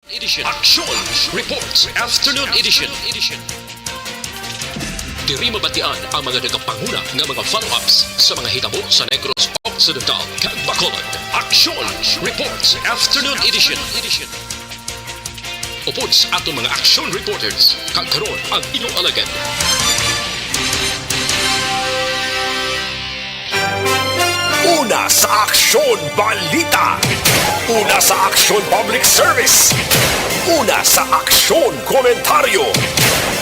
Edition. Action Reports Afternoon Edition. Diri mabatian ang mga nagapanguna nga mga follow-ups sa mga hitabo sa Negros Occidental kag Bacolod. Action Reports Afternoon Edition. Upod sa aton mga action reporters kag karon ang inyong alagad. Una sa Aksyon Balita. Una sa Aksyon Public Service. Una sa Aksyon Komentaryo.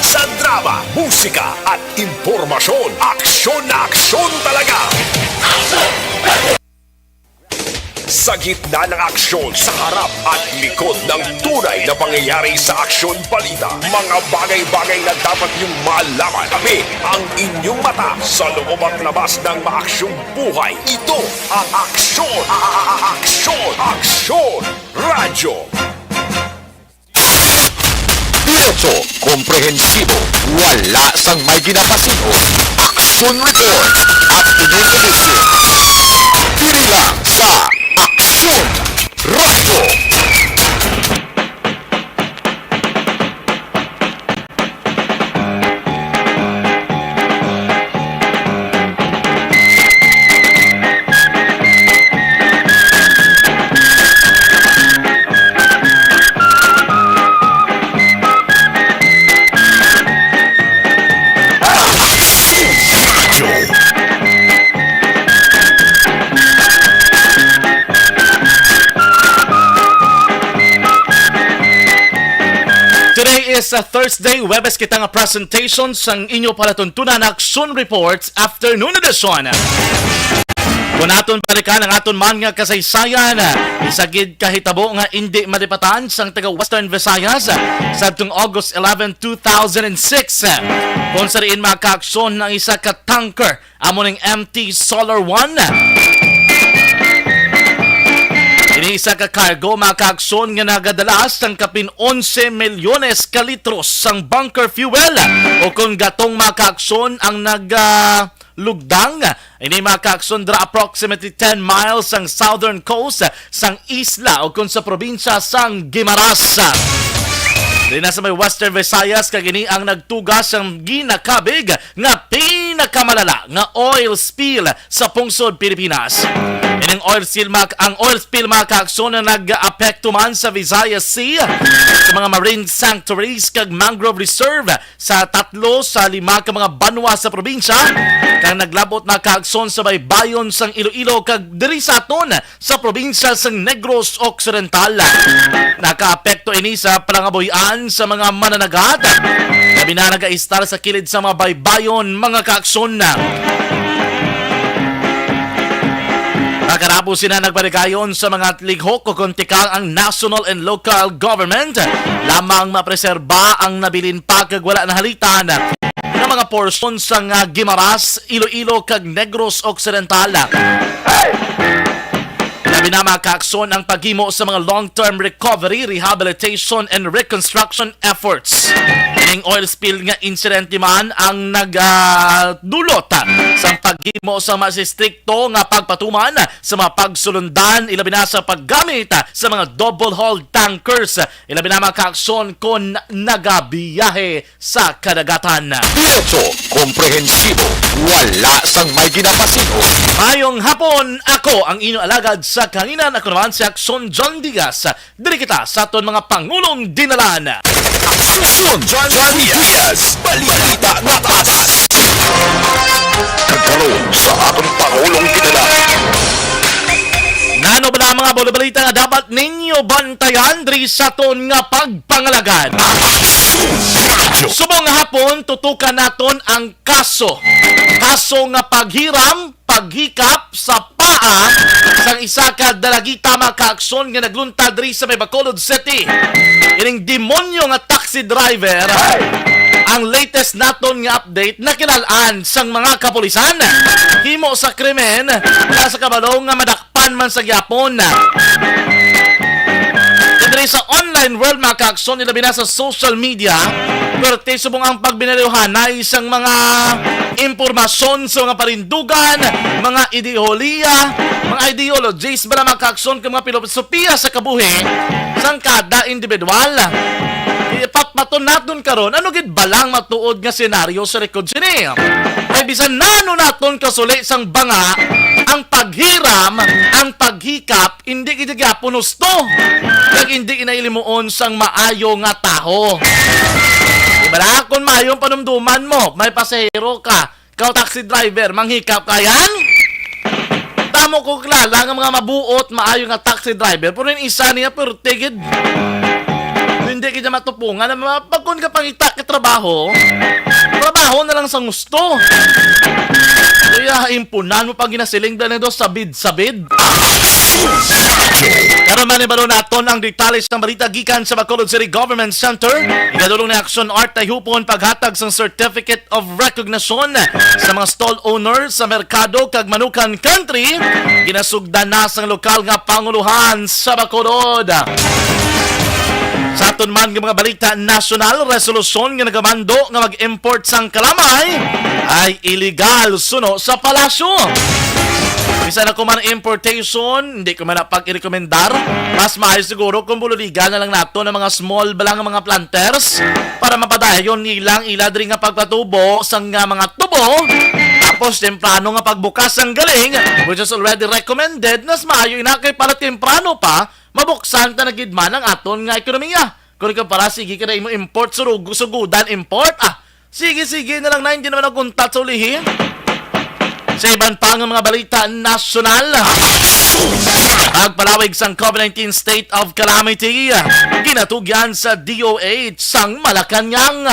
Sa drama, musika at impormasyon, aksyon na aksyon talaga. Sa gitna ng aksyon, sa harap at likod ng tunay na pangyayari sa Aksyon Balita, mga bagay-bagay na dapat niyong malaman. Kami ang inyong mata sa loob at labas ng maaksyong buhay. Ito ang Aksyon! Aksyon! Radyo! Diretso, komprehensibo, wala sang may ginapasino. Action Report, Afternoon Edition. Diri lang sa Action Radio. Is a Thursday, Webes kita nga presentation sang inyo palatuntunan na Action Reports Afternoon Edition. Kung aton balikan ang aton man nga kasaysayan, isagid kahitabo nga hindi madipatan sang taga Western Visayas sa atong August 11, 2006. Kung sariin makaaksyon ng isa ka tanker amo ng MT Solar 1. Isa ka cargo makaaksyon nga nagadalas ng kapin 11 milyones ka litros sang bunker fuel o kung gatong makaaksyon ang naglugdang ini makaaksyon dra approximately 10 miles sang southern coast sang isla o kung sa probinsya sang Guimaras. Di na sa may Western Visayas kagini ang nagtugas ang ginakabig nga pinakamalala nga oil spill sa pungsod Pilipinas. Ang oil spill makaaksyon na nag-apekto man sa Visayas Sea, sa mga marine sanctuaries kag mangrove reserve sa 3 sa 5 ka mga banwa sa probinsya, kang naglabot makaaksyon sa baybayon sang Iloilo kag diri sa aton sa probinsya sang Negros Occidental. Nakaapekto ini sa palangaboyan sa mga mananagat, labi na nag-aistar sa kilid sa mga baybayon mga kaaksyon na. Nakarabo sila nagbaligayon sa mga lighok o kontikang ang national and local government lamang mapreserba ang nabilin pa kag wala na halitan ng mga porsyon sa Guimaras, Iloilo kag Negros Occidental. Labi na makaaksyon ang paghimo sa mga long-term recovery, rehabilitation and reconstruction efforts. Ining oil spill nga incident man ang nagdulot sa paghimo sa mga strikto nga pagpatuman sa mga pagsulundan, ilabi na sa paggamit sa mga double-hull tankers. Ilabi na makaaksyon kung nagabiyahe sa kadagatan. Diretso, komprehensibo, wala sang may ginapasino. Mayong hapon, ako ang inyong alagad sa kanginan. Ako naman si Aksyon John Diaz. Diri kita sa aton mga Pangulong dinalan. Aksyon John Diaz, balita na tatas. Kagkaroon sa atong Pangulong dinalan. Nano ba na mga balita nga dapat ninyo bantayan diri sa aton nga pagpangalagad? Subong hapon, tutukan naton ang kaso. Kaso nga paghiram, paghikap sa paa sang isa ka dalagita makaaksyon nga nagluntad diri sa may Bacolod City. Ining demonyo nga taxi driver, ang latest naton nga update na kinalaan sang mga kapulisan. Himo sa krimen, wala sa kabalo nga madakpan man sa gyapon. Diri sa online online world mga kaakson, nilabi na sa social media, pwerte subong ang pagbinaryohan na isang mga impormasyon sa mga parindugan, mga ideolohiya, mga ideologies ba na mga kaakson, kung mga filosofiya sa kabuhi, sang kada individual. Ipatmaton natin karon ano gid balang matuod nga senaryo sa record sini. Ay bisan nano naton kasuli sang banga ang paghiram, ang paghikap, hindi gid gyapon husto. Kag hindi inailimuon sang maayo nga taho. Diba na kung maayong panumduman mo, may pasahero ka, ikaw taxi driver, manghikap ka yan? Tamo ko kilala nga mga mabuot, maayo nga taxi driver, pero yung isa niya, pero tigid. Hindi kita matupungan na pagkun ka pangita ka trabaho na lang sa gusto. Kaya impunan mo pag ginasiling dahil nito sabid-sabid. Karon man ibaro naton ang detalye sa balita gikan sa Bacolod City Government Center. Igadulong ni Action Art ay hupon paghatag sang Certificate of Recognition sa mga stall owners sa merkado kag Manukan Country. Ginasugdan na sang lokal nga panguluhan sa Bacolod. Sa aton man ng mga balita national, resolusyon nga nagamando nga mag-import sang kalamay ay illegal suno sa palasyo. Bisa na ko man importation, hindi ko man napag-i-recommendar. Mas mahal siguro kung bululigan na lang nato ng mga small balang mga planters para mapadayon nilang iladri nga pagpatubo sang mga tubo. Tapos temprano nga pagbukas ang galing, which is already recommended, nas maayo inakay para temprano pa mabuksan ta nagidman ang aton nga ekonomiya. Kung ka para sige ka na imo import sugudan import sige na lang na hindi naman ang kuntat sa ulihin. Sa iban pang mga balita nasyonal, pagpalawig sang COVID-19 state of calamity, ginatugyan sa DOH sang Malacanang.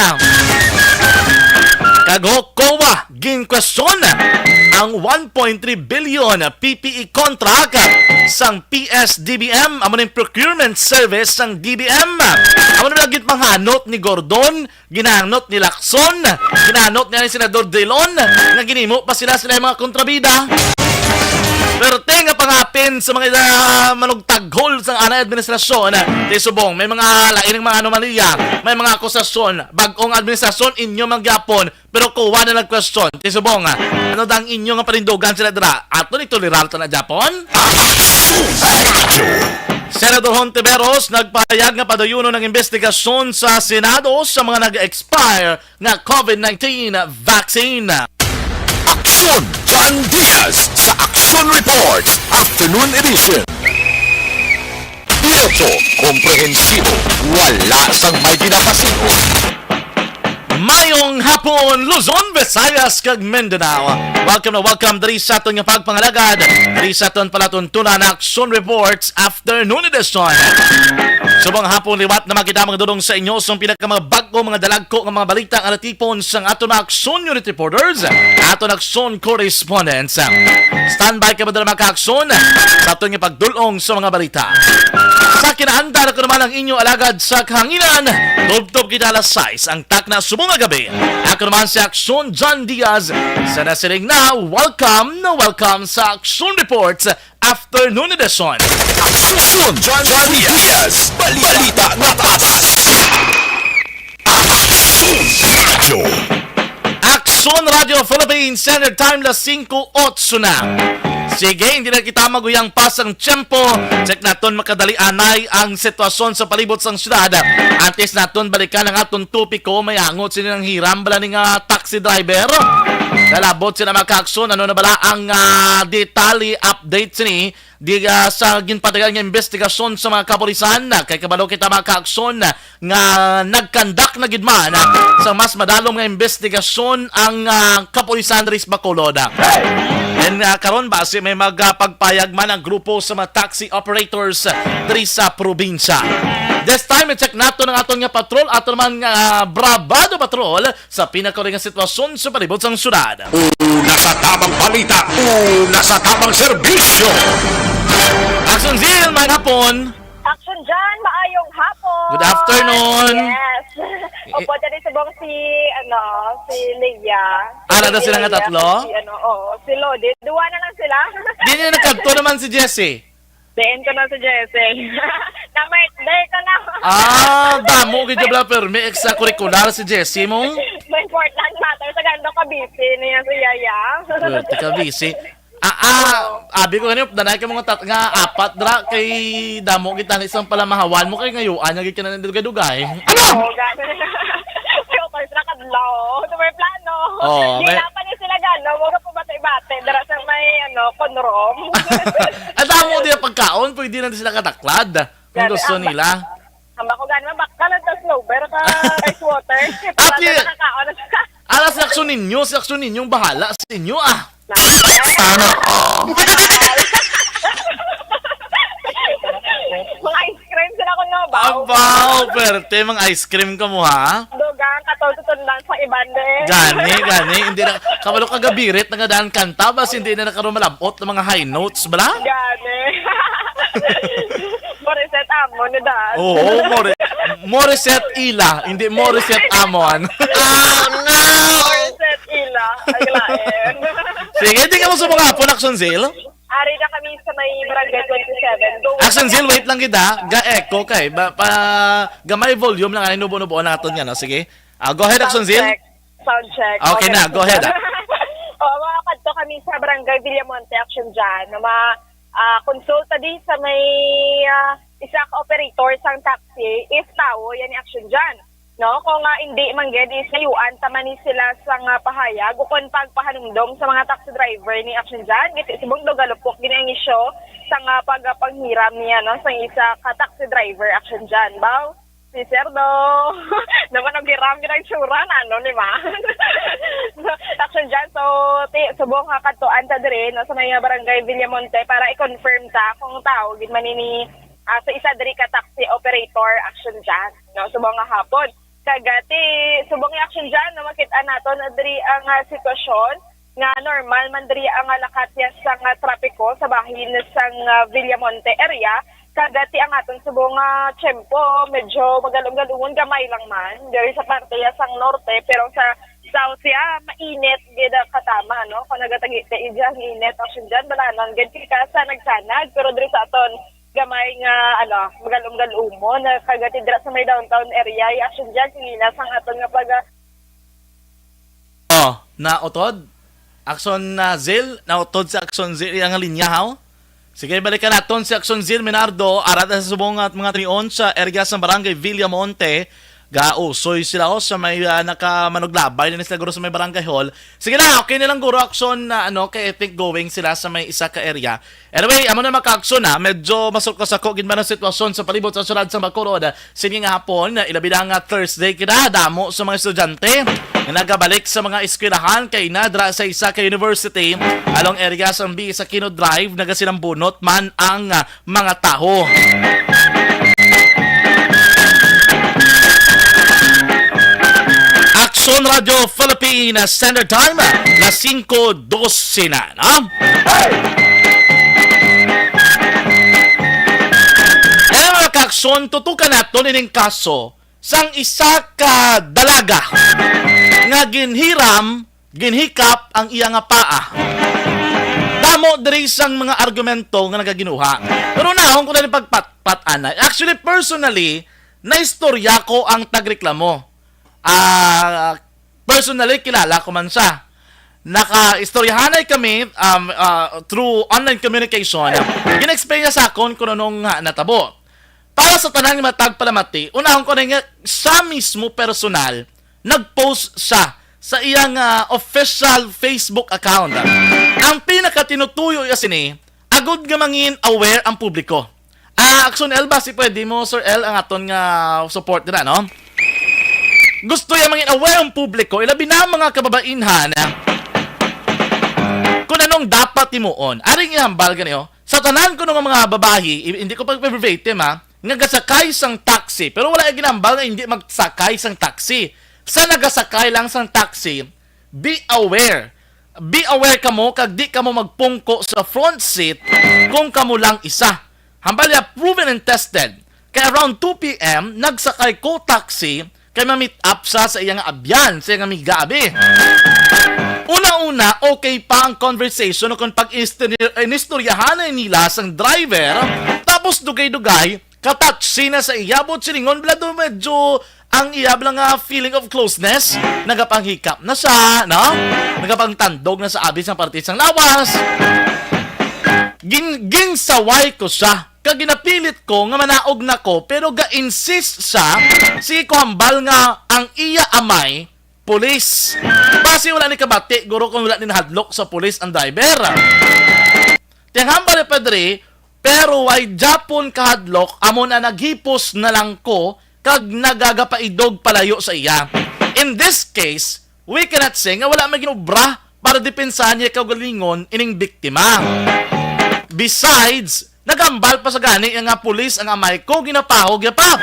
Kagokowa, ginkwestiyon ang 1.3 billion PPE contract sang PSDBM, amo ning procurement service sang DBM. Amo na lagit manghanot ni Gordon, ginanot ni Lacson, ginanot ni Senador Delon, nga ginimo pa sila mga kontrabida. Pero tenga pangapin sa mga manugtaghol sa anay administrasyon, di subong may mga lain ng mga anomalya, may mga akusasyon, bagong administrasyon inyo mangyapon, pero kuha na nag-question. Di subong, ano dang inyo nga parindugan sila dira? Ato ni toleral na Japon? Senador Hontiveros nagpahayag nga padayuno ng investigasyon sa Senado sa mga nag-expire nga COVID-19 vaccine. Aksyon John Diaz sa Action Reports Afternoon Edition. Diretso, komprehensibo, wala sang may ginapasino. Mayong hapon, Luzon, Visayas, kag Mindanao. Welcome diri sa aton nga pagpangalagad. Diri sa aton palatuntunan na Action Reports Afternoon Edition. Subang hapon liwat na makita mga dudong sa inyo sa pinaka mga bago mga dalagko ng mga balita ang natipon sa aton mga Action Unit Reporters, aton Action Correspondents. Standby ka ba na maka-aksyon sa aton nga pagdulong sa mga balita. Sa kinaanda na ko naman ang inyo alagad sa kahanginan. Tub-tub kita alas 6 ang tak na subong gabi. Ako naman si Action John Diaz. Sa nasiling na welcome sa Action Reports Afternoon Edition. Aksyon John Diaz, balita na tatas. Action Radio Philippines Standard Time las 5:08 na. Sige, hindi na kita maguyang pasang tiyempo. Check naton makadali anay ang sitwasyon sa palibot sang syudad. Antes naton balikan ang aton tupiko, may angot sila ng hiram bala ni nga taxi driver. Lalabot sila maka-aksyon, ano na bala ang detalye update sini sa ginpatagal nga investigasyon sa mga kapulisan. Kay kabalo kita maka-aksyon nga nagkandak na gidman sa mas madalong nga investigasyon ang kapulisan ris Bacolod. And karon base may magpagpayag man ang grupo sa mga taxi operators diri sa probinsya. This time, i-check nato ng aton nga patrol, aton man nga bravado patrol sa pinakaring nga sitwasyon sa palibot sang syudad. Una sa tamang balita, una sa tamang serbisyo. Action Zil, mga hapon! Action dyan, maayong hapon. Good afternoon. Yes. Opo, dyan subong si Leia. Na sila nga tatlo? Si Lodi. Duwa na lang sila. Di niya nagkagto naman si Jessie. Diin ko na si Jessie. Na-birthday ko na. Damo gid bla pero may extracurricular si Jessie mo. May important matter sa gando ka busy niya si Yaya. Pwede ka busy. Abi ko ganyan, danay ka mga nga apat dra kay damo kita na isang pala mahawan mo kay ngayon, anya gid ka na dugay-dugay. Oo, gano'n. Ay, okay, sila kadlaw. Ito may plano. May... Hindi pa ni sila gano'n. Huwag ka pumatay-bate. Dara sa may, konrom. At damo din ang pagkaon, pwede na sila kataklad kung gusto nila. Hamba ko gano'n, bakalan ta slow, pero ka ice water. At Para nakakaon na siya. Alas si aksyon ninyong bahala sa inyo Sana all. Mga ice cream sila ko no, baw. Abaw, perte, mga ice cream ka mo ha? Dugang, katol-tutundan sa ibande. Gani, hindi na, kabalo kagabirit, nagadaan kanta, bas hindi na nakaroon malabot ng mga high notes, bala? Gani. Moriset amo ni Dan. Oo, Moriset Ila, hindi Moriset Amon. Moriset ila. Ay, lain. Sige, hindi ka mo sa mga hapon, Action Zil. Ari na kami sa may Barangay 27. Go. Action Zil, wait lang kita. Ga-echo kay. Gamay volume lang, nubo-nubo natin yan. No? Sige. Go ahead, Action Zil. Sound check. Okay na, go ahead. Mga kadto kami sa Barangay Villamonte Action dyan. Konsulta din sa may isa ka operator sang taxi. If tao, yan yung action dyan. No, kung hindi mangged is nayuan taman ni sila sang pahayag ukon pagpahanumdom sa mga taxi driver ni action dyan. Giti sibong do galupok ginang isyo sang pagpanghiram niya no sang isa ka taxi driver action dyan. Baw, si Serdo. Naman ang hiram ginang tsuran ano ni ma. Action dyan. So subong kadtuan ta dire no sa may Barangay Villamonte para i-confirm ta kung tao gid man ni sa isa diri ka taxi operator action dyan. No, subong nga hapon. Kagati, subong action dyan, na makita nato na diri ang sitwasyon nga normal man diri ang lakatya sa trapiko sa bahin sang Villamonte area. Kagati ang aton subong tiyempo, medyo magalong-galungon, gamay lang man. Diri sa parte sang norte, pero sa south siya, mainit, gida katama, no? Kung nagatagita, idya, init action dyan, balanan, gid ka sa nagsanag, pero diri sa aton, gamay nga magalum-galumo na kagati dira sa may downtown area action dyan singilas ang aton nga nautod Action Zil nautod sa Action Zil ang linya haw. Sige, balikan naton si Action Zil Minardo arat sa subong at mga trion sa area sa Barangay Villamonte. Gausoy sila sa may nakamanoglabay na sila sa may barangay hall. Sige na, okay nilang guro action na kay epic going sila sa may isa ka area. Anyway, amo na maka-action na, medyo masulkas ako gid man ang sitwasyon sa palibot sa sulad sa Bacolod. Sige nga hapon, ilabi na nga Thursday kita, damo sa mga estudyante na nagabalik sa mga eskwelahan kay nadra sa isa ka university along area sa B sa Kino Drive, nagasilang bunot man ang mga taho. Action Radio Philippines Standard Time na 5:12 na, no? Mga ka-aksyon, tutukan nato ining kaso sang isa ka dalaga nga ginhikap ang iya nga paa. Damo diri sang mga argumento nga nagaginuha. Pero nahon ko na ni pagpat-anay. Actually, personally, naistorya ko ang tagreklamo. Personally, kilala ko man siya. Naka-istoryahanay kami through online communication. Gina-explain niya sa akon kung anong natabo. Para sa tanang matag palamati, unahon ko na nga siya mismo personal, nag-post siya sa iyang official Facebook account. Ang pinakatinutuyo niya sini, agod nga mangin aware ang publiko. Action L ba si pwede mo, Sir L, ang aton nga support nila, no? Gusto yung mangin aware ang publiko, ilabi na mga kababainhan kung anong dapat timuon. Aring ihambal ganyo, sa tanan ko ng mga babahi, hindi ko pag-verbatim nga gasakay sang taxi, pero wala yung ginambal na hindi magsakay sang taxi. Sa nagasakay lang sang taxi, be aware. Be aware ka mo, kag di ka mo magpungko sa front seat kung kamo lang isa. Hambal ya, proven and tested. Kaya around 2 p.m., nagsakay ko taxi, kay ma-meet up sa iyang abyan, sa iyang amigabi. Una-una, okay pa ang conversation kung pag-inistoryahan nila sang driver, tapos dugay-dugay, katouch na sa iyabot silingon, blado medyo ang iyab lang feeling of closeness, nagapanghikap na siya, no? Nagapangtandog na sa abis ng partisang lawas. Ginsaway ko siya. Kaginapilit ko nga manaog na ko, pero ga-insist siya, si ko hambal nga ang iya amay, pulis. Basi wala ni kabati, guro kung wala ni nahadlok sa pulis ang driver. Tiyang hambal ni Padre, pero way Japon kahadlok, amo na naghipos na lang ko, kag nagagapaidog palayo sa iya. In this case, we cannot say nga wala may ginubra para depensahan niya kagalingon ining biktima. Besides, nagambal pa sa gani nga pulis ang amay ko, ginapahog ya pa.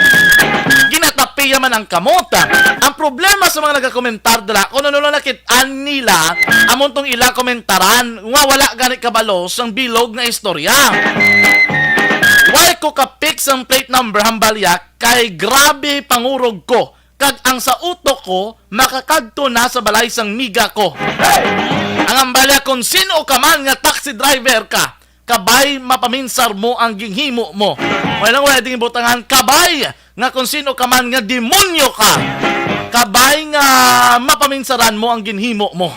Ginatapi man ang kamot. Ang problema sa mga nagakomentar dala, kung ano nakitaan nila, amon tong ila komentaran, nga wala gani kabalos ang bilog na istorya. Why ko kapik ang plate number hambalya, kay grabe pangurog ko, kag ang sa utok ko, makakadto na sa balay sang miga ko. Ang hambalya kung sino ka man nga taxi driver ka, kabay mapaminsar mo ang ginghimo mo. Walang wedding butangan, kabay nga kung sino ka man nga demonyo ka, kabay nga mapaminsaran mo ang ginhimo mo.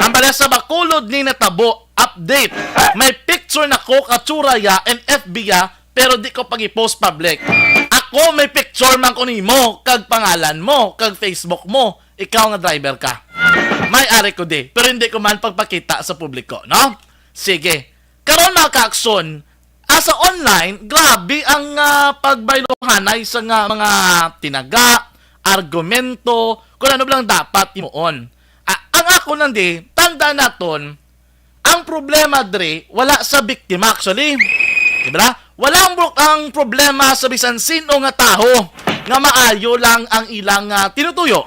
Ang bala sa bakulod ni natabo, update. May picture na ko katsuraya and FB pero di ko pag-i-post public. Ako may picture man ko nimo, kag pangalan mo, kag Facebook mo, ikaw nga driver ka. May ari ko di, pero hindi ko man pagpakita sa publiko, no? Sige. Karon mga kaakson, sa online, grabe ang pagbaylohanay sa mga tinaga, argumento, kung ano lang dapat imuon. Ang ako nandi, tanda naton, ang problema dre, wala sa biktima actually. Diba? Wala ang problema sa bisan sino nga tao nga maayo lang ang ilang tinutuyo.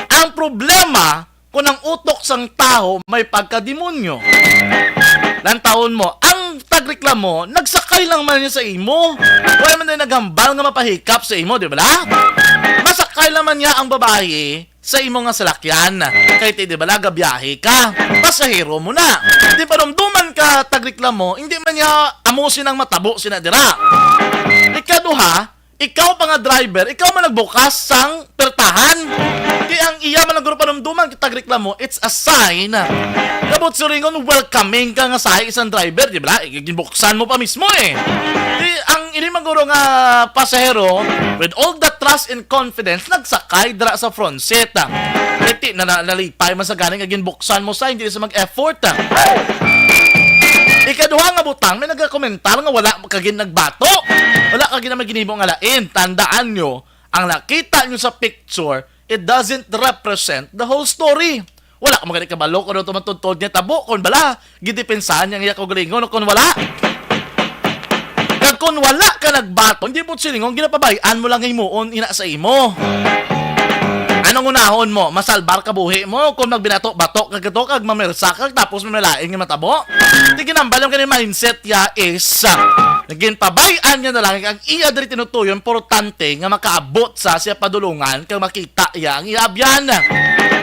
Ang problema, kung ang utok sang tao may pagkademonyo. Lang taon mo, ang tagreklamo, nagsakay lang man niya sa imo. Wala man na nagambal nga mapahikap sa imo, di ba? Masakay lang man niya ang babae sa imo nga salakyan. Kahit di ba gabiyahe ka, pasahero mo na. Di pa rumduman ka tagreklamo, hindi man niya amusin ang matabo sinadira. Ikaduha, ikaw pa nga driver, ikaw man nagbukas sang pertahan. Di ang iya man naguro panumduman kita reklamo, it's a sign. Kabot suringon welcoming ka nga sa isang driver, di ba? Ginbuksan mo pa mismo eh. Di ang ini maguro nga pasahero with all the trust and confidence nagsakay dira sa front seat. Kaya nalipay man sa ganing nga ginbuksan mo sa hindi sa mag-effort. Ikaduha nga butang, may nagkomentar nga wala kagin nagbato. Wala kagin na maginimo nga lain. Tandaan nyo, ang nakita nyo sa picture, it doesn't represent the whole story. Wala ka magaling kabalo kung ano tumatuntod niya tabo. Kung bala, gidepensahan niya nga kagalingon. Kung wala, kung wala ka nagbato, hindi po silingon, ginapabayaan mo lang imuon ina sa imo. Anong unahon mo? Masalbar ka buhi mo kung magbinato-bato kagato kag mamersa kag tapos mamalain nga matabo. Di ginambalang ka ni mindset ya is naging pabayaan niya na lang ang iya diri tinutuyon importante nga makaabot sa siya padulungan kag makita ya ang iabyan.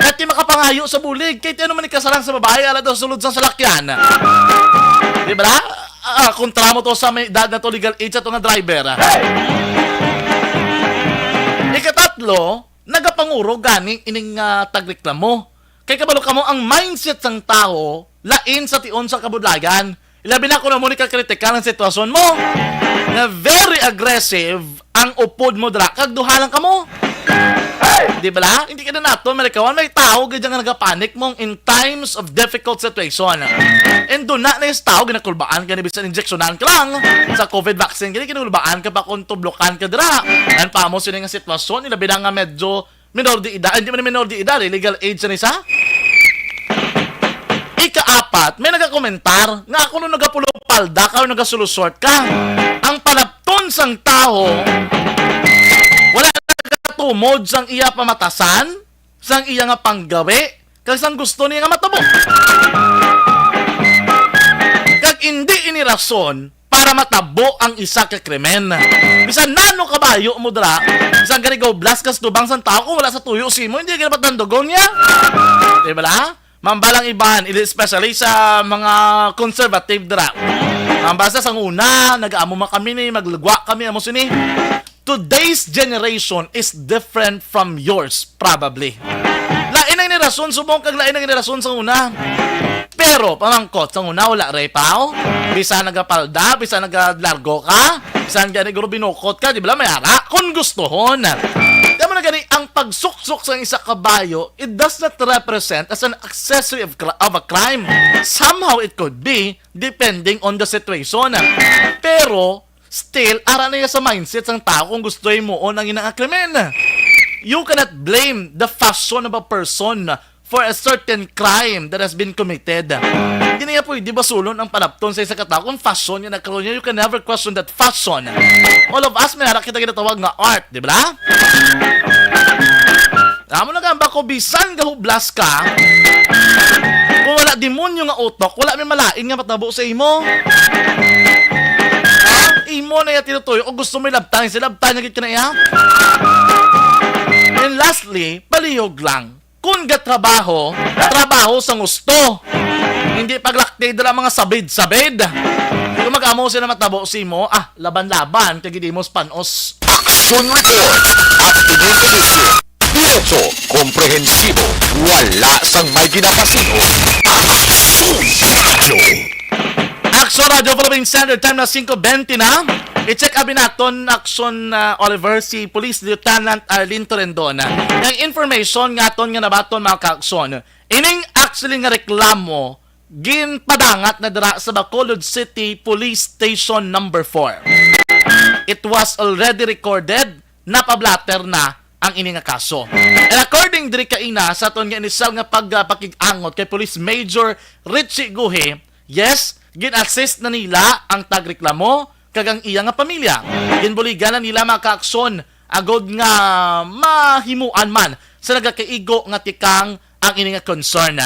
Kahit di makapangayo sa bulig, kahit ano man ikasarang sa babae ala daw sulod sa salakyan. Di ba? Kontra mo to sa may edad na to legal age ato nga driver. Ikatatlo, nagapanguro gani ining tagreklamo. Kay kabalo kamo ang mindset sang tao lain sa tion sa kabudlayan. Ilabi na ko na mo ni kakritikal ang sitwasyon mo. Na very aggressive ang upod mo dra kag duhalang kamo. Di ba la? Hindi ka na nato malikawan may tao gadyan nga nagapanik mong in times of difficult situation. And do na is tao ginakulbaan ka ni bisan injeksyonan ka lang sa COVID vaccine kini kinulbaan ka pa kung tublokan ka dira. An pa mo sila nga sitwasyon ilabi na nga medyo minor de edad, hindi man minor de edad, legal age na isa. Ikaapat, may nagakomentar nga ako nung nagapulog palda ka o nagasolusort ka. Ang panapton sang tao wala nagatumod sang iya pamatasan, sang iya nga panggawi, kag sang gusto niya nga matabo. Kag hindi ini rason para para matabo ang isa ka krimen. Bisan nano kabayo mo dra, bisan gani go blast kas tubang sang tao kung wala sa tuyo si mo, hindi ka dapat nandugon niya. Di ba la? Mambalang iban, especially sa mga conservative dra. Mambasa sang una, nag-aamo man kami ni, maglugwa kami amo sini. Today's generation is different from yours, probably. Lain ang nirason, subong kag lain ang nirason sa una. Pero, pamangkot, sa una, wala ray pao. Bisa nagapalda, bisa naglargo ka, bisa nagiguro binukot ka, di ba may ara? Kung gustohon. Di mo na gani, ang pagsuksok sa isa kabayo, it does not represent as an accessory of a crime. Somehow it could be, depending on the situation. Pero, still, ara na sa mindset ng tao kung gusto mo o nang inaakrimen. You cannot blame the fashion of a person for a certain crime that has been committed. Hindi niya po, di ba sulon ang panapton sa isa katao kung fashion niya nagkaroon niya, you can never question that fashion. All of us, may harak kita ginatawag nga art, di ba? Amo na gamba ko, bisan gahublas ka, kung wala demonyo nga utok, wala may malain nga matabo sa imo. Imo na yung tinutuyo kung gusto mo ilabtang niya git ka na iya. And lastly, palihog lang. Kung trabaho sa gusto. Hindi paglakti dala mga sabid-sabid. Kung mag-amo sila matabo si mo, laban-laban, kaya di mo panos. Action Report. Afternoon edition. Diretso, komprehensibo, wala sang may ginapasino. Action Radio Philippine Standard Time na 5:20 na. I-check abi naton Action Oliver si Police Lieutenant Arlene Torrendon. Ang information nga aton nga nabaton mga ka-aksyon. Ining actually nga reklamo ginpadangat na dira sa Bacolod City Police Station number 4. It was already recorded, napablatter na ang ini nga kaso. And according diri kaina sa aton nga inisal nga pagpakig-angot kay Police Major Richie Guhe, yes, gin-assist na nila ang tagreklamo kagang iya nga pamilya. Ginbuligan na nila mga ka-aksyon agod nga mahimuan man sa nagakaigo nga tikang ang ini nga concern.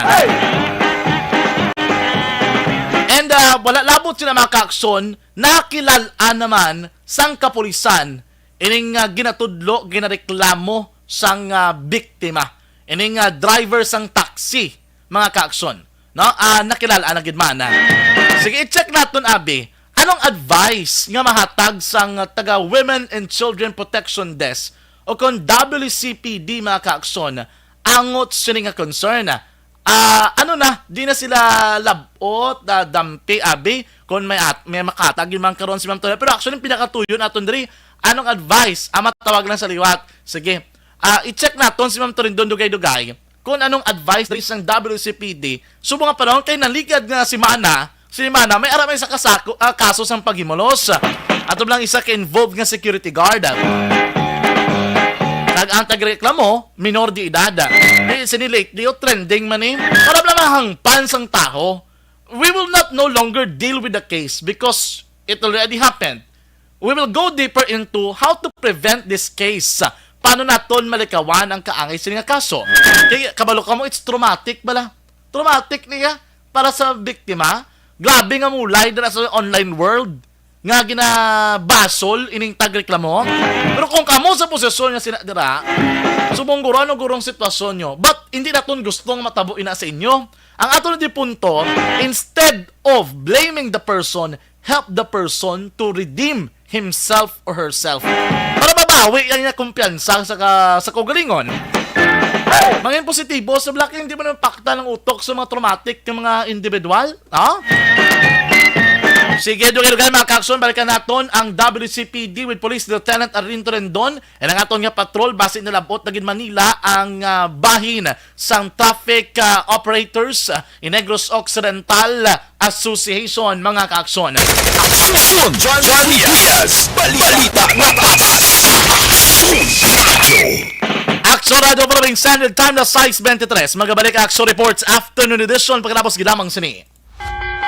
And wala labot sila mga ka-aksyon, nakilalaan naman sang kapulisan ining ginatudlo, ginareklamo sang biktima. Ining driver sang taxi mga ka-aksyon. No? Nakilalaan na gidman. Sige, i-check natin, Abi. Anong advice nga mahatag sang taga Women and Children Protection Desk o kung WCPD mga ka-aksyon angot sila nga concern? Di na sila labot, dampi, Abi, kung may makatag yung mga karon si Ma'am Toya. Pero actually, pinakatuyo natin diri, anong advice? Matawag lang sa liwat. Sige, i-check natin si Ma'am Torindon Dugay-Dugay kung anong advice dari sang WCPD. Subo nga panahon kay naligad nga si Mana, may aramay sa kaso sang paghimulos. Ato lang isa ka involved nga security guard. Nag-antag-reklamo, minor di edad. Sinilately o trending man para lang mahangpan sang tao. We will not no longer deal with the case because it already happened. We will go deeper into how to prevent this case. Paano naton malikawan ang kaangay sa nga kaso? Kaya kabalo ka mo, it's traumatic bala. Traumatic niya para sa biktima. Grabe nga mulay dira sa online world. Nga ginabasol ining tagreklamo. Pero kung kamo sa posisyon nga sina dira, subong gurong sitwasyon nyo. But hindi naton gustong matabo ina sa inyo. Ang ato na di punto, instead of blaming the person, help the person to redeem himself or herself. Para mabawi ang niya kumpiyansa sa kaugalingon. Mga positibo sa black, hindi mo naman pakta ng utok sa mga traumatic ng mga individual. Sige, dugay-dugay mga ka-aksyon, balikan naton ang WCPD with Police Lieutenant Arlene Torrendon and ang aton nga patrol base nilabot naging Manila ang bahin sang traffic operators in Negros Occidental Association mga ka-aksyon. Aksyon! John Diaz! Balita ng Batas! Action Radio Philippine Standard Time na 6:23. Magabalik Action Reports Afternoon Edition pagkatapos gilamang sini.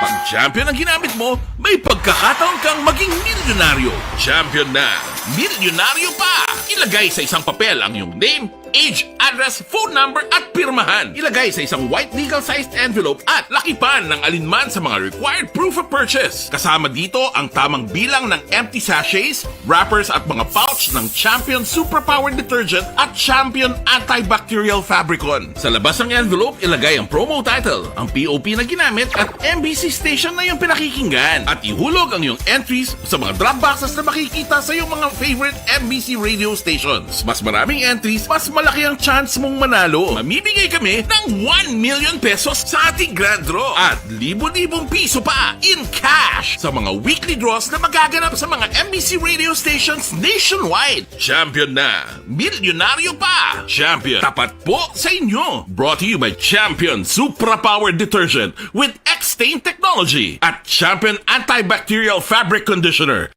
Pag champion ang ginamit mo, may pagkakataon kang maging milyonaryo. Champion na, milyonaryo pa! Ilagay sa isang papel ang iyong name, age, address, phone number at pirmahan. Ilagay sa isang white legal-sized envelope at lakipan ng alinman sa mga required proof of purchase. Kasama dito ang tamang bilang ng empty sachets, wrappers at mga pouch ng Champion Superpower Detergent at Champion Antibacterial Fabricon. Sa labas ng envelope, ilagay ang promo title, ang POP na ginamit at MBC station na yung pinakikinggan. At ihulog ang iyong entries sa mga drop boxes na makikita sa iyong mga favorite MBC radio stations. Mas maraming entries, mas malaki ang chance mong manalo. Mamibigay kami ng 1 million pesos sa ating grand draw at libo-libong piso pa in cash sa mga weekly draws na magaganap sa mga MBC radio stations nationwide. Champion na, milyonaryo pa. Champion, tapat po sa inyo. Brought to you by Champion Supra Power Detergent with X-Stain Technology at Champion Antibacterial Fabric Conditioner.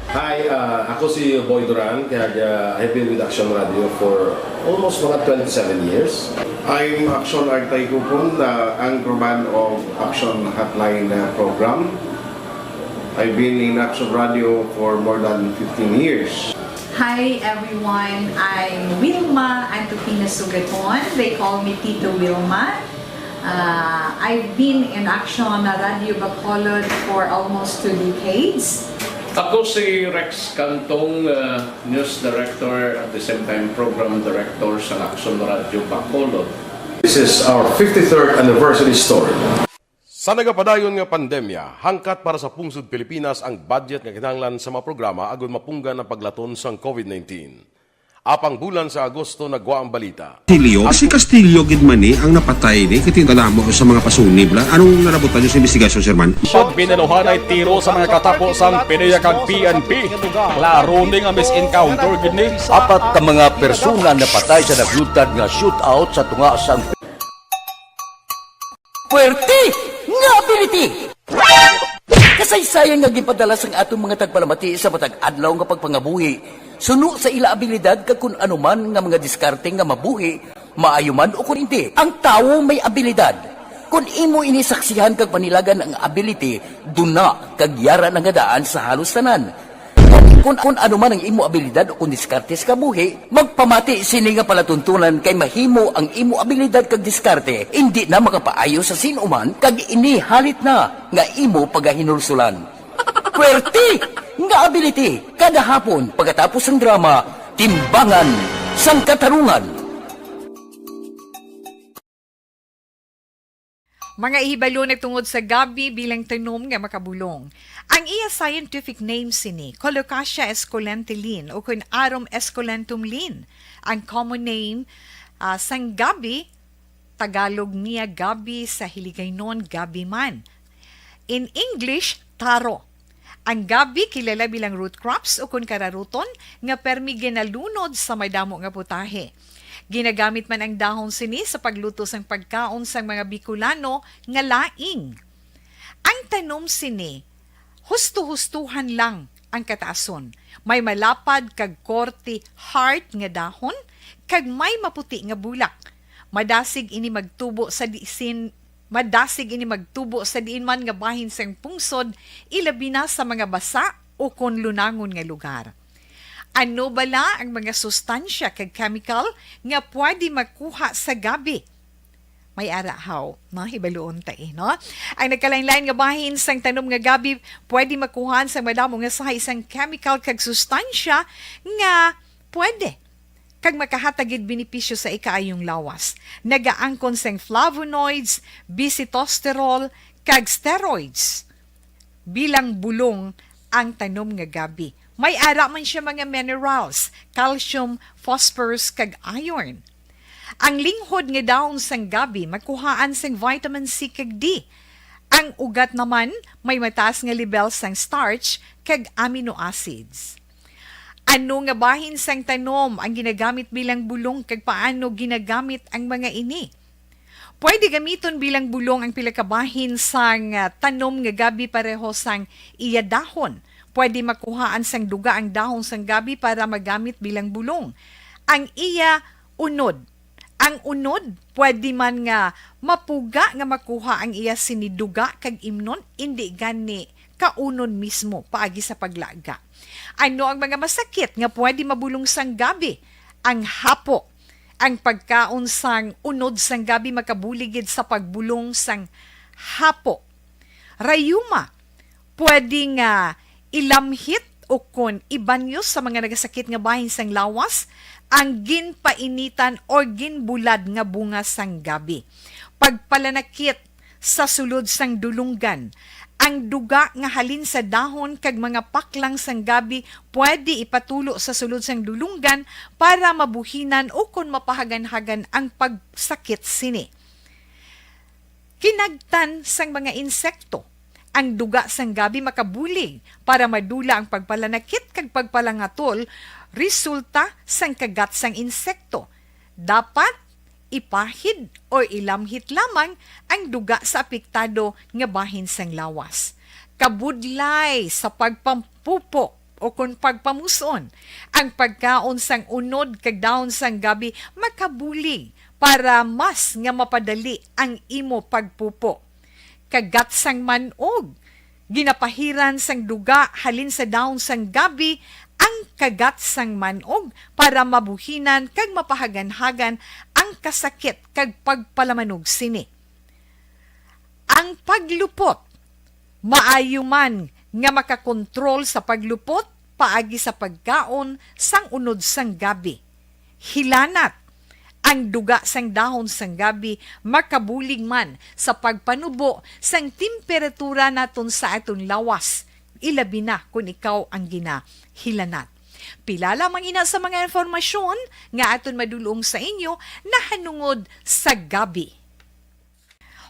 Hi, ako si Boy Duran, kaya I've been with Action Radio for almost mga 27 years. I'm Action Artay Kupon, the anchorman of Action Hotline program. I've been in Action Radio for more than 15 years. Hi everyone, I'm Wilma Antofina Sugaton. They call me Tito Wilma. I've been in Action Radio Bacolod for almost 2 decades. Ako si Rex Cantong, News Director at the same time Program Director sa Action Radio Bacolod. This is our 53rd anniversary story. Sa nagapadayon nga pandemya, hangkat para sa pungsod Pilipinas ang budget nga kinahanglan sa mga programa agud mapunggan ang paglaton sang COVID-19. Apang bulan sa Agosto nagwa ang balita. Si Castillo gidmani ang napatay ni kitindalamo sa mga pasunib lang. Anong narabutan niyo sa investigasyon, Sir Man? Pag binaluhan ay tiro sa mga katapusang pinaya kag PNP. Klaro ni nga misencounter gid ni. Apat ka mga persona na patay sa naglutad nga shootout sa tunga sang Puerte nga ability. Kasaysayan nga gipadala sang atong mga tagpalamati sa matag adlaw nga pagpangabuhi. Suno sa ila abilidad kag kun anuman nga mga diskarte nga mabuhi, maayo man o kun hindi. Ang tawo may abilidad. Kung imo inisaksihan kag panilagan ang ability, duna kag yara nga daan sa halos tanan. Kung anuman ang imo abilidad o kun diskarte sa kabuhi, magpamati sini nga palatuntunan kay mahimo ang imo abilidad kag diskarte, hindi na makapaayo sa sinuman kag ini halit na nga imo pagahinulsulan. Puwerte nga ability kada hapon pagkatapos ng drama Timbangan sang Katarungan. Mga ihibalo nagtungod sa gabi bilang tanom nga makabulong. Ang iya scientific name sini Colocasia esculentilin o kun Arum esculentum lin. Ang common name sang gabi, Tagalog niya gabi, sa Hiligaynon gabi man. In English, taro. Ang gabi kilala bilang root crops o kun kararuton nga permi ginalunod sa may damo nga putahe. Ginagamit man ang dahon sini sa pagluto sang pagkaon sang mga Bicolano nga laing. Ang tanom sini, husto-hustuhan lang ang kataason. May malapad kag korte heart nga dahon kag may maputi nga bulak. Madasig ini magtubo sa diin man nga bahin sang pungsod, ilabi na sa mga basa o kon lunangon nga lugar. Ano bala ang mga sustansya kag chemical nga pwede makuha sa gabi? May arahaw, no? Hibaluon ta no? Ang nagkalain-lain nga bahin sang tanom nga gabi pwede makuhaan sa madamo nga sa isang chemical kag sustansya nga pwede kag makahatagid benepisyo sa ikaayong lawas. Nagaangkon sang flavonoids, bisitosterol, kag steroids. Bilang bulong ang tanom nga gabi. May ara man siya mga minerals, calcium, phosphorus, kag iron. Ang linghod nga dahon sang gabi makuhaan sang vitamin C kag D. Ang ugat naman may mataas nga level sang starch kag amino acids. Ano nga bahin sang tanom ang ginagamit bilang bulong kag paano ginagamit ang mga ini? Pwede gamiton bilang bulong ang pila ka bahin sang tanom nga gabi pareho sang iya dahon. Pwede makuhaan sang duga ang dahon sang gabi para magamit bilang bulong. Ang iya unod. Ang unod, pwede man nga mapuga nga makuha ang iya siniduga kag imnon, hindi gani kaunon mismo paagi sa paglaga. Ano ang mga masakit nga pwede mabulong sang gabi? Ang hapo, ang pagkaon sang unod sang gabi makabuligid sa pagbulong sang hapo. Rayuma, pwedeng ilamhit o kon ibanyos sa mga nagasakit nga bahin sang lawas, ang ginpainitan o ginbulad nga bunga sang gabi. Pagpalanakit sa sulod sang dulunggan, ang duga nga halin sa dahon kag mga paklang sang gabi pwede ipatulo sa sulod sang dulunggan para mabuhinan o kon mapahagan-hagan ang pagsakit sini. Kinagtan sang mga insekto, ang duga sang gabi makabulig para madula ang pagpalanakit kag pagpalangatol resulta sang kagat sang insekto. Dapat ipahid o ilamhit lamang ang duga sa apektado nga bahin sang lawas. Kabudlay sa pagpampupo o kung pagpamuson, ang pagkaon sang unod kag daon sang gabi makabulig para mas nga mapadali ang imo pagpupo. Kagat sang manog, ginapahiran sang duga halin sa daon sang gabi ang kagat sang manog para mabuhinan kag mapahagan-hagan ang kasakit kag pagpalamanog sini. Ang paglupot, maayo man nga makakontrol sa paglupot paagi sa pagkaon sang unod sang gabi. Hilanat, ang duga sang dahon sang gabi makabulig man sa pagpanubo sang temperatura naton sa aton lawas. Ilabi na kung ikaw ang ginahilanat. Pila lamang ina sa mga informasyon nga aton madulong sa inyo na hanungod sa gabi.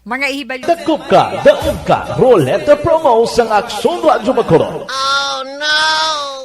Mga ihibalo. Dakop ka, daog ka, Roleta Promo sang Aksyon Radyo Bacolod. Oh no!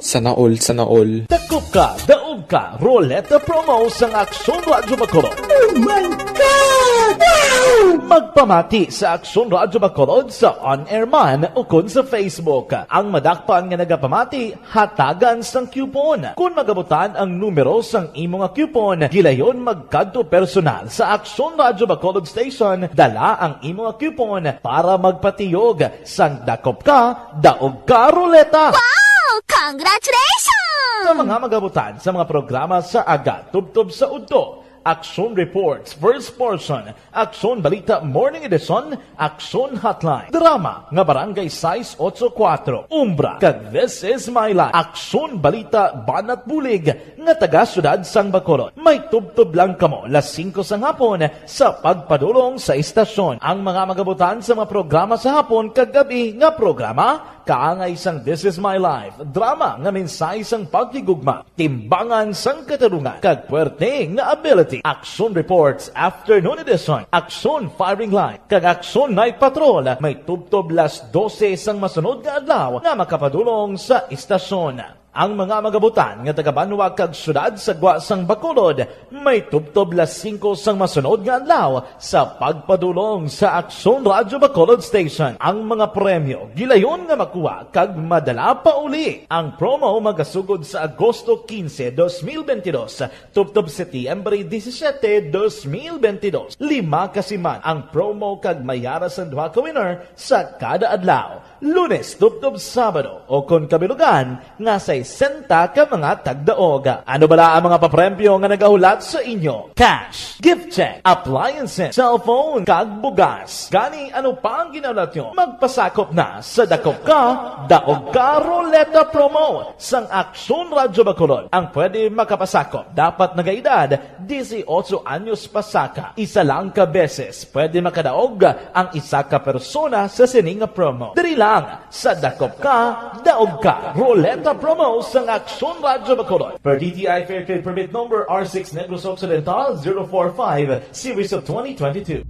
Sana all. Dakop ka, daog ka, Roleta Promo sang Aksyon Radyo Bacolod. Oh my God! Wow! Magpamati sa Aksyon Radyo Bacolod sa on-air man o kun sa Facebook. Ang madakpan nga nagapamati, hatagan sang coupon. Kung magabutan ang numero sang imong coupon, gilayon magkadto personal sa Aksyon Radyo Bacolod Station, dala ang imong coupon para magpatiyog sang dakop ka, daog ka, Roleta. Wow! Congratulations! Sa mga magabutan sa mga programa sa aga, tubtob sa udto, Aksyon Reports, First Portion, Aksyon Balita Morning Edition, Aksyon Hotline, Drama nga Barangay 684, Umbra, kag This Is My Life, Aksyon Balita Banat Bulig nga taga Syudad sang Bacolod. May tubtob lang kamo las 5 sang hapon sa pagpadulong sa istasyon. Ang mga magabutan sa mga programa sa hapon kag gabi nga programa kaangay sang This Is My Life, drama nga mensahe sang pagtigugma, timbangan sang katarungan, kag puwerte nga ability. Aksyon Reports Afternoon Edition, Aksyon Firing Line, kag Aksyon Night Patrol, may tubtob las 12 sang masunod nga adlaw nga makapadulong sa istasyon. Ang mga magabutan nga taga-Banwag kag syudad sa Gwa sang Bacolod, may tubtob las 5 sang masunod nga adlaw sa pagpadulong sa Aksyon Radyo Bacolod Station. Ang mga premyo gilayon nga makuha kag madala pa uli. Ang promo magasugod sa Agosto 15, 2022, tubtob Setyembre 17, 2022. 5 kasiman ang promo kag mayara sa duha ka winner sa kada adlaw. Lunes, tubtob Sabado o kon kabilugan nga sa 60 ka mga tagdaog. Ano bala ang mga papremyo nga nagahulat sa inyo? Cash, gift check, appliances, cellphone, kag bugas. Gani ano pa ang ginahulat nyo? Magpasakop na sa Dakop Ka, Daog Ka Roleta Promo sang Aksyon Radyo Bacolod. Ang pwede makapasakop dapat nagaedad 18 anyos pasaka. Isa lang ka beses pwede makadaog ang isa ka persona sa sining promo. Diri lang sa Dakop Ka, Daog Ka Roleta Promo sang Aksyon Radyo Bacolod. Per DTI Fair Trade Permit Number R6 Negros Occidental 045 Series of 2022.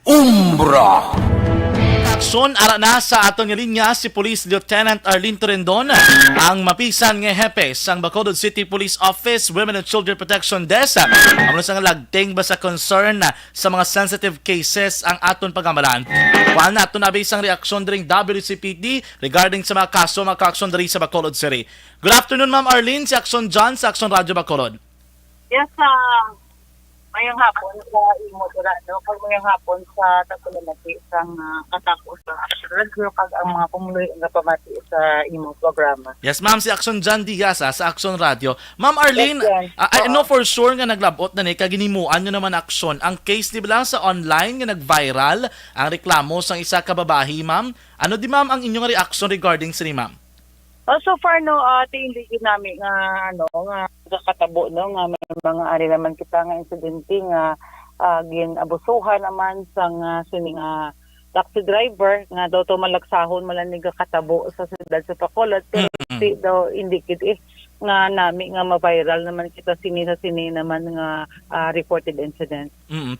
Umbra! Aksyon ara na sa aton nga linya si Police Lieutenant Arlene Torendon, ang mapisan nga hepe sang Bacolod City Police Office Women and Children Protection Desk. Amo sang lagting ba sa concern sa mga sensitive cases ang aton pagamalan. Kuan na aton abi sang reaksyon during WCPD regarding sa mga kaso mga kaaksyon diri sa Bacolod City. Good afternoon Ma'am Arlene, si Aksyon John sa Aksyon Radio Bacolod. Yes, mayang hapon sa imo dira no kag mayang hapon sa tagpulamati sang katako sa Action Radio kag ang mga pumuloy nga pamati sa imo programa. Yes, ma'am, si Action Jan Diaz sa Action Radio. Ma'am Arlene, Yes, I know for sure nga naglabot na ni kaginimuan nyo naman Action. Ang case di ba lang sa online nga nag-viral ang reklamo sang isa ka babahi, ma'am? Ano di ma'am ang inyong reaction regarding sa ni ma'am? So far no hindi namin nga nga katabo no nga may mga ari naman kita nga insidente nga ginabusuhan naman sang sining taxi driver nga daw to malagsahon malanig katabo sa siyudad sa Bacolod pero daw indicate nga nami nga ma-viral naman kita sini naman nga reported incident.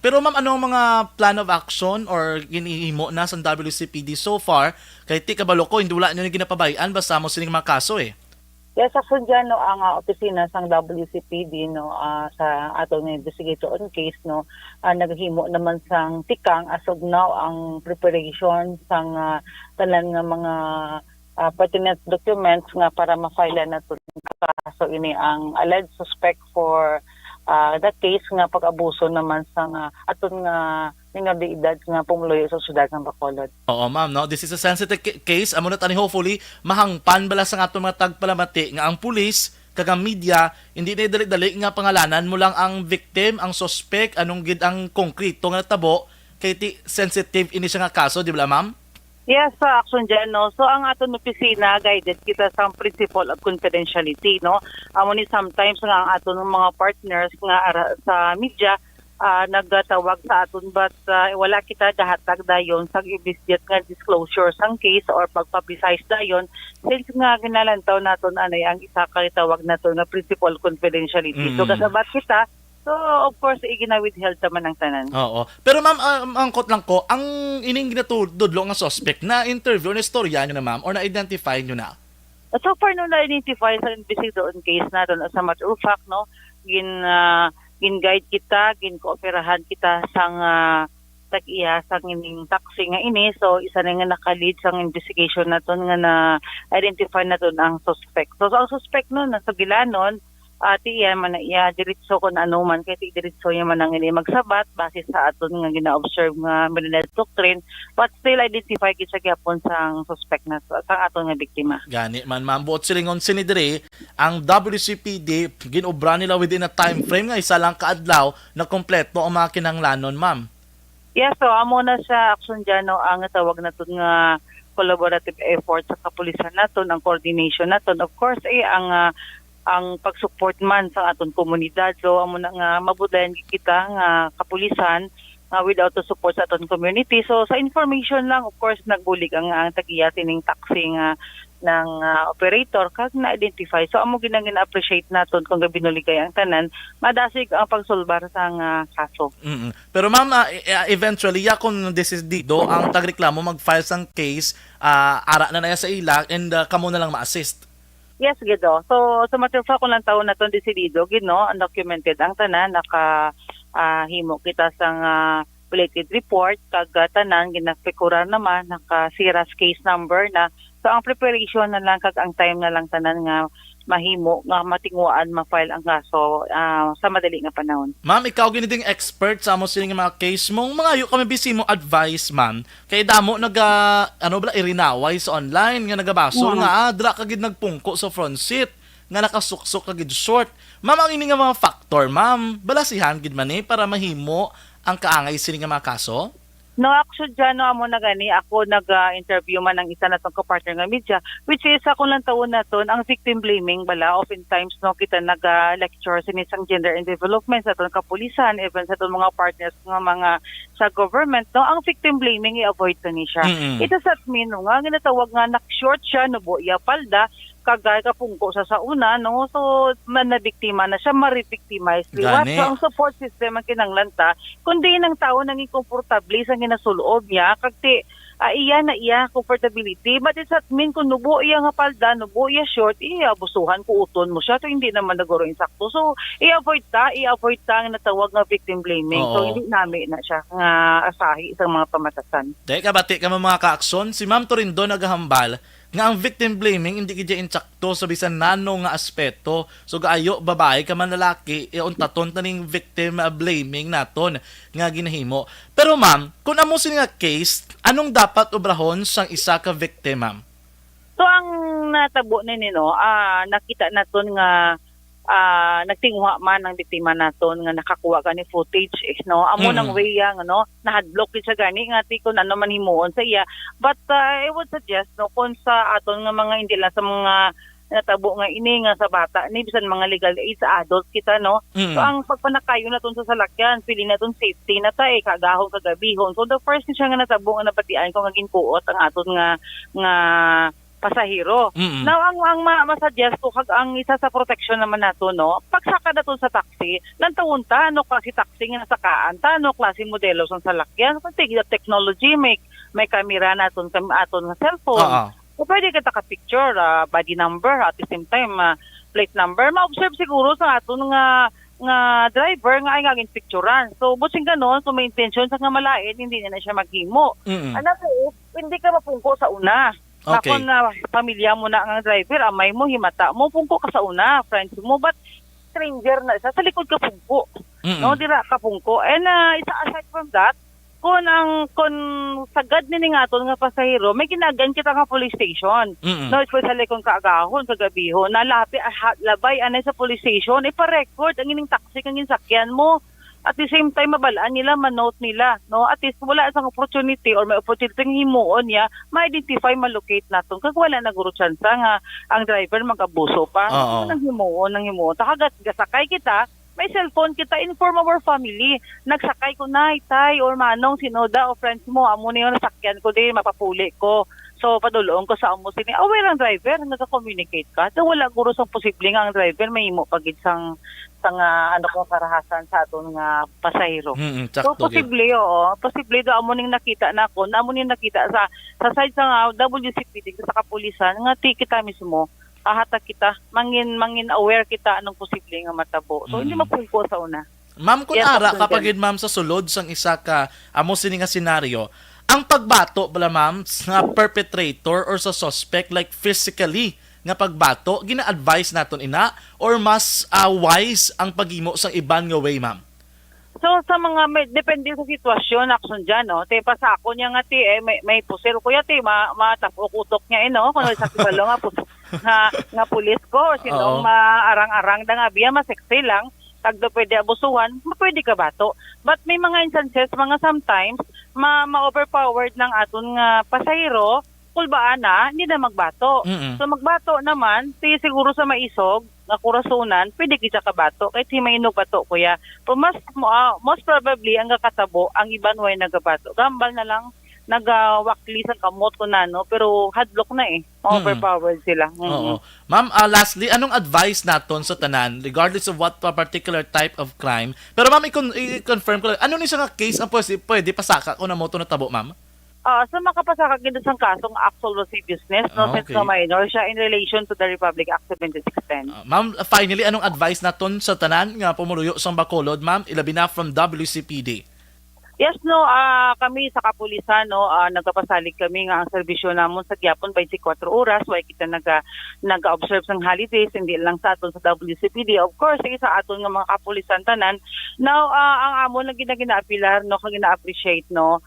Pero ma'am, ano ang mga plan of action or ginihimo na sa WCPD so far? Kay ti kabalo ko, hindi wala nyo ginapabayaan basta mo sining mga kaso eh. Yes, ako dyan no, ang opisina sang WCPD no, sa atong investigator on case no, naghimo naman sang tikang as of now ang preparation sang tanan nga mga pertinent documents nga para ma-file na to kaso ini ang alleged suspect for the case nga pag-abuso naman sang aton nga edad nga pumuloy sa siyudad ng Bacolod. Oo ma'am, no? This is a sensitive case. Amo na tani hopefully mahangpan bala sa atong mga tagpalamati nga ang pulis kag ang media hindi na dali-dali nga pangalanan mo lang ang victim, ang suspect, anong gid ang konkreto nga tabo kay ti sensitive ini siya nga kaso, di ba ma'am? Yes, Action dyan, no? So, ang aton opisina, guided kita sa principle of confidentiality, no? Amo ni sometimes nga ang aton mga partners nga sa media, nagtawag sa aton but wala kita dahatag dayon sa immediate nga disclosure sang case or pagpublicize dayon since nga ginalantaw naton anay ang isa ka tawag naton nga principle confidentiality. So, kasabat kita, so, of course, iginawithheld naman ang tanan. Oo. Pero ma'am, angkot lang ko, ang ining ginatudlo nga suspect na interview na istorya nyo na ma'am or na-identify nyo na? So far, no, na-identify sa investigator on case natin as a matter of fact, no, gin-guide kita, gin-kooperahan kita sang tag-iya sang ining taxi nga ini. So, isa na nga naka-lead sang investigation naton nga na-identify naton ang suspect. So, ang suspect no, nasa Gilanon, iya man iya diretso kon ano man kay diretso ya man ang ini magsabat base sa aton nga gina-observe nga Marinette doctrine but still identify gid sa gyapon sang suspect na sang aton nga biktima. Gani man ma'am, buot silingon sinidre ang WCPD ginobra nila within a time frame nga isa lang kaadlaw na kompleto ang mga kinahanglanon ma'am. Yes, so amo na sa action dyan no, ang tawag naton nga collaborative effort sa kapulisan naton, ang coordination naton of course ang pag-support man sa aton komunidad. So, amo na nga mabudayan kita nga kapulisan without the support sa aton community. So, sa information lang, of course, nagbulig ang tagiya tining taxi nga ng operator kag na-identify. So, amo gina-appreciate naton kung binuligay ang tanan, madasig ang pagsulbar sa kaso. Pero ma'am, eventually, kung this is dito, ang tagreklamo mag-file sang case, ara na sa ila and kamo na lang ma-assist. Yes, gido. So, sa matter of fact, kung lang taon na itong desidido, gino, undocumented ang tanan, himo kita sang related report, kag tanan, ginagpikuran naman, naka-SIRAS case number na. So, ang preparation na lang, kag ang time na lang tanan nga mahimo, nga matinguan, ma-file ang kaso sa madali nga panahon. Ma'am, ikaw giniting expert sa mo sining mga case mong mga yu kami bisi mo advice ma'am. Kay damo irinaway sa online nga nagabaso nga dra kagid nagpungko sa front seat nga nakasuksok kagid short. Ma'am, ang ini nga mga factor ma'am, balasihan gid man para mahimo ang kaangay sining nga mga kaso? No, actually dyan, amo na gani, ako nag-interview man ng isa na itong kapartner ng media, which is ako lang taon na to, ang victim blaming bala, oftentimes no, kita nag-lecture sa isang gender and development sa itong kapulisan, even sa itong mga partners ng mga sa government, no, ang victim blaming i-avoid to ni siya. Ito sa amin, no, nga, ginatawag nga, nak-short siya, no, iya palda, kagay kapungko sa una, no? So, nabiktima na siya, ma-re-victimize. So, ang support system ang kinanglanta, kundi ng tao nanging komportable sa ginasuloob niya, kagti, iya comfortability, but it's at mean kung nubo iya nga palda, nubo iya short, abusuhan ko uton mo siya, so hindi naman naguro insakto. So, i-avoid ta ang natawag na victim blaming. Oo. So, hindi namin na siya nga asahi sa mga pamatasan. Teka, bati ka mga ka-aksyon. Si Ma'am Torindo naghahambal nga ang victim blaming hindi kidya insakto sa bisan nano nga aspeto. So gaayo babae ka man lalaki untaton taning victim blaming naton nga ginahimo. Pero ma'am, kung amo sini nga case, anong dapat obrahon sang isa ka victim, ma'am? So ang natabo nini no, nakita naton nga nagtinguha man ang biktima naton nga nakakuha gani footage no amo nang way nga no nahadlock sa gani nga ti kun ano man himuon sa iya, but I would suggest no kung sa aton nga mga hindi lang sa mga natabo nga ini nga sa bata ni bisan mga legal age sa adult kita no. So ang pagpanakayo naton sa salakyan pili naton safety na ta kagahon kagabihon. So the first ni siya nga natabo nga napatian ko nga ginkuot ang aton nga pasahero. Now, ang masuggest ko kag ang isa sa protection naman nato no, pagsaka nato sa taxi, nantawon ta no klase taxi nga nasakaan ta no klase modelo sa salakyan, pati technology may camera naton sa aton nga cellphone. So pwede kita ka picture body number at the same time plate number, ma-observe siguro sa aton nga driver nga ay ngaging picturean. So busing ganon, so may intention sa nga malain, hindi na siya maghimo. Anak ko, hindi ka mapungko sa una. Okay. Ako na pamilya mo na ang driver, amay mo, himata mo, pungko ka sa una, friends mo, but stranger na isa, sa likod ka pungko. No, dira ka pungko. And aside from that, kung sagad ni nga aton nga pasahero, may ginagan kita nga police station. No, especially kung kaagahon, kagabihon, nalapi, labay, anay sa police station, ipa-record ang ining taxi kang ginsakyan mo. At the same time, mabalaan nila, manote nila, no? At least wala isang opportunity or may opportunity ng himuon niya, ma-identify, ma-locate natin. Kag wala na guro chance nga ang driver mag-abuso pa. Nang himuon. Takagat, gasakay kita, may cellphone kita, inform our family. Nagsakay ko na, itay, or manong, sinoda, o friends mo, amo na yung nasakyan ko din, mapapuli ko. So, paduloon ko sa amo sini, aware ang driver, nagka-communicate ka. So, wala guro sa posible nga ang driver, may imo pagid sang karahasan sa aton nga pasahero. So, posible, posible do amo ning nakita nako, amo ning nakita sa side sa WCPD sa kapulisan, nga ti kita mismo, ahata kita, mangin aware kita anong posible nga matabo. So, hindi mapungko sa una. Ma'am, kung ara, kapag ma'am sa sulod sang isa ka, amo sini nga senaryo, ang pagbato bala ma'am nga perpetrator or sa suspect like physically nga pagbato gina-advise naton ina or mas wise ang pagimo sa iban nga way ma'am? So sa mga depende sa sitwasyon action diyan no. Te pasako niya nga ti may puser ko ya ti matapok-utok niya no kuno sa kibalo nga pulis ko sino maarang-arang da nga biya masexy lang tag do pwede abusuhan, pwede ka bato. But may mga instances, mga sometimes, ma-overpowered ng aton nga pasahero, kulbaan na, hindi na magbato. So magbato naman, siguro sa maisog, nga kurasunan, pwede kita ka bato. Kahit si mainog bato, kuya. Pero most probably, ang kakatabo, ang iban way nagabato. Gambal na lang, nagawakli sa kamot ko na, no? Pero hadlock na overpowered sila. Ma'am, lastly, anong advice naton sa tanan regardless of what particular type of crime? Pero ma'am, i-confirm ko lang, ano ni siya nga case ang pwede pasaka kung na mo ito natabo, ma'am? Sa makapasaka gito sang kasong actual lasciviousness, no? Since no minor siya in relation to the Republic Act 7610. Ma'am, finally, anong advice naton sa tanan nga pumuluyo sang Bacolod, ma'am? Ilabi na from WCPD. Yes, no, kami sa kapulisan, no, nagpapasalig kami nga ang serbisyo namon sa gyapon 24 oras, way kita naga-observe sang holidays, hindi lang sa aton sa WCPD, of course, sa aton nga mga kapulisan tanan. Now, ang amon na ginaapilar, no, kag gina-appreciate, no,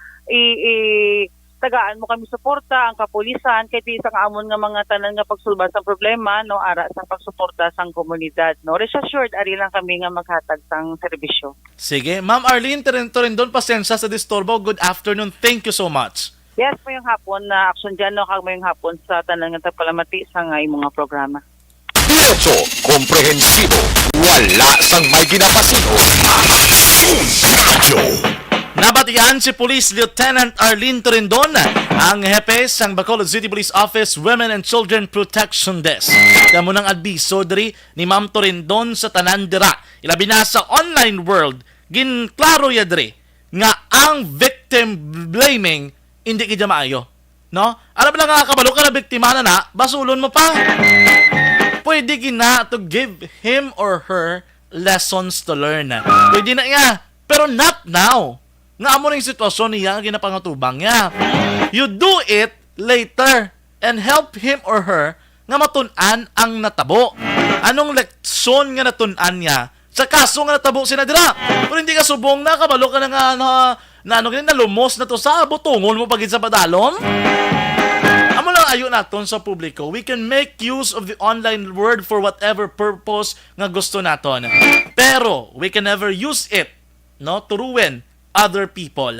tagaan mo kami suporta ang kapulisan kay isang amon nga mga tanan nga pagsulbad sa problema no ara sa pagsuporta sang komunidad no rest assured ari lang kami nga maghatag sang serbisyo. Sige, Ma'am Arlene Torindon, pasensya sa disturbo. Good afternoon. Thank you so much. Yes, mayong hapon na action dyan no kag mayong hapon sa tanan nga tagpalamati sa nga imong mga programa. Diretso, komprehensibo, wala sang may ginapasino. Radyo. Nabatian si Police Lieutenant Arlene Torindon, ang hepe sang Bacolod City Police Office Women and Children Protection Desk. Kamo nang adbiso diri ni Ma'am Torindon sa tanan dira. Ilabi na sa online world, ginklaro ya diri nga ang victim blaming hindi kidya maayo. No? Alam lang nga kabalo ka na biktima na basulon mo pa. Pwede gina to give him or her lessons to learn. Pwede na nga, pero not now. Nga amo ning sitwasyon niya ginapangutubang niya. You do it later and help him or her nga matun-an ang natabo. Anong leksyon nga natun-an niya sa kaso nga natabo sina dira? Pero hindi ka subong na, kabalo ka na nga nalumos na to sa butungon mo pagid sa padalom. Amo lang ayo naton sa publiko, we can make use of the online world for whatever purpose nga gusto naton. Pero we can never use it, no, to ruin other people.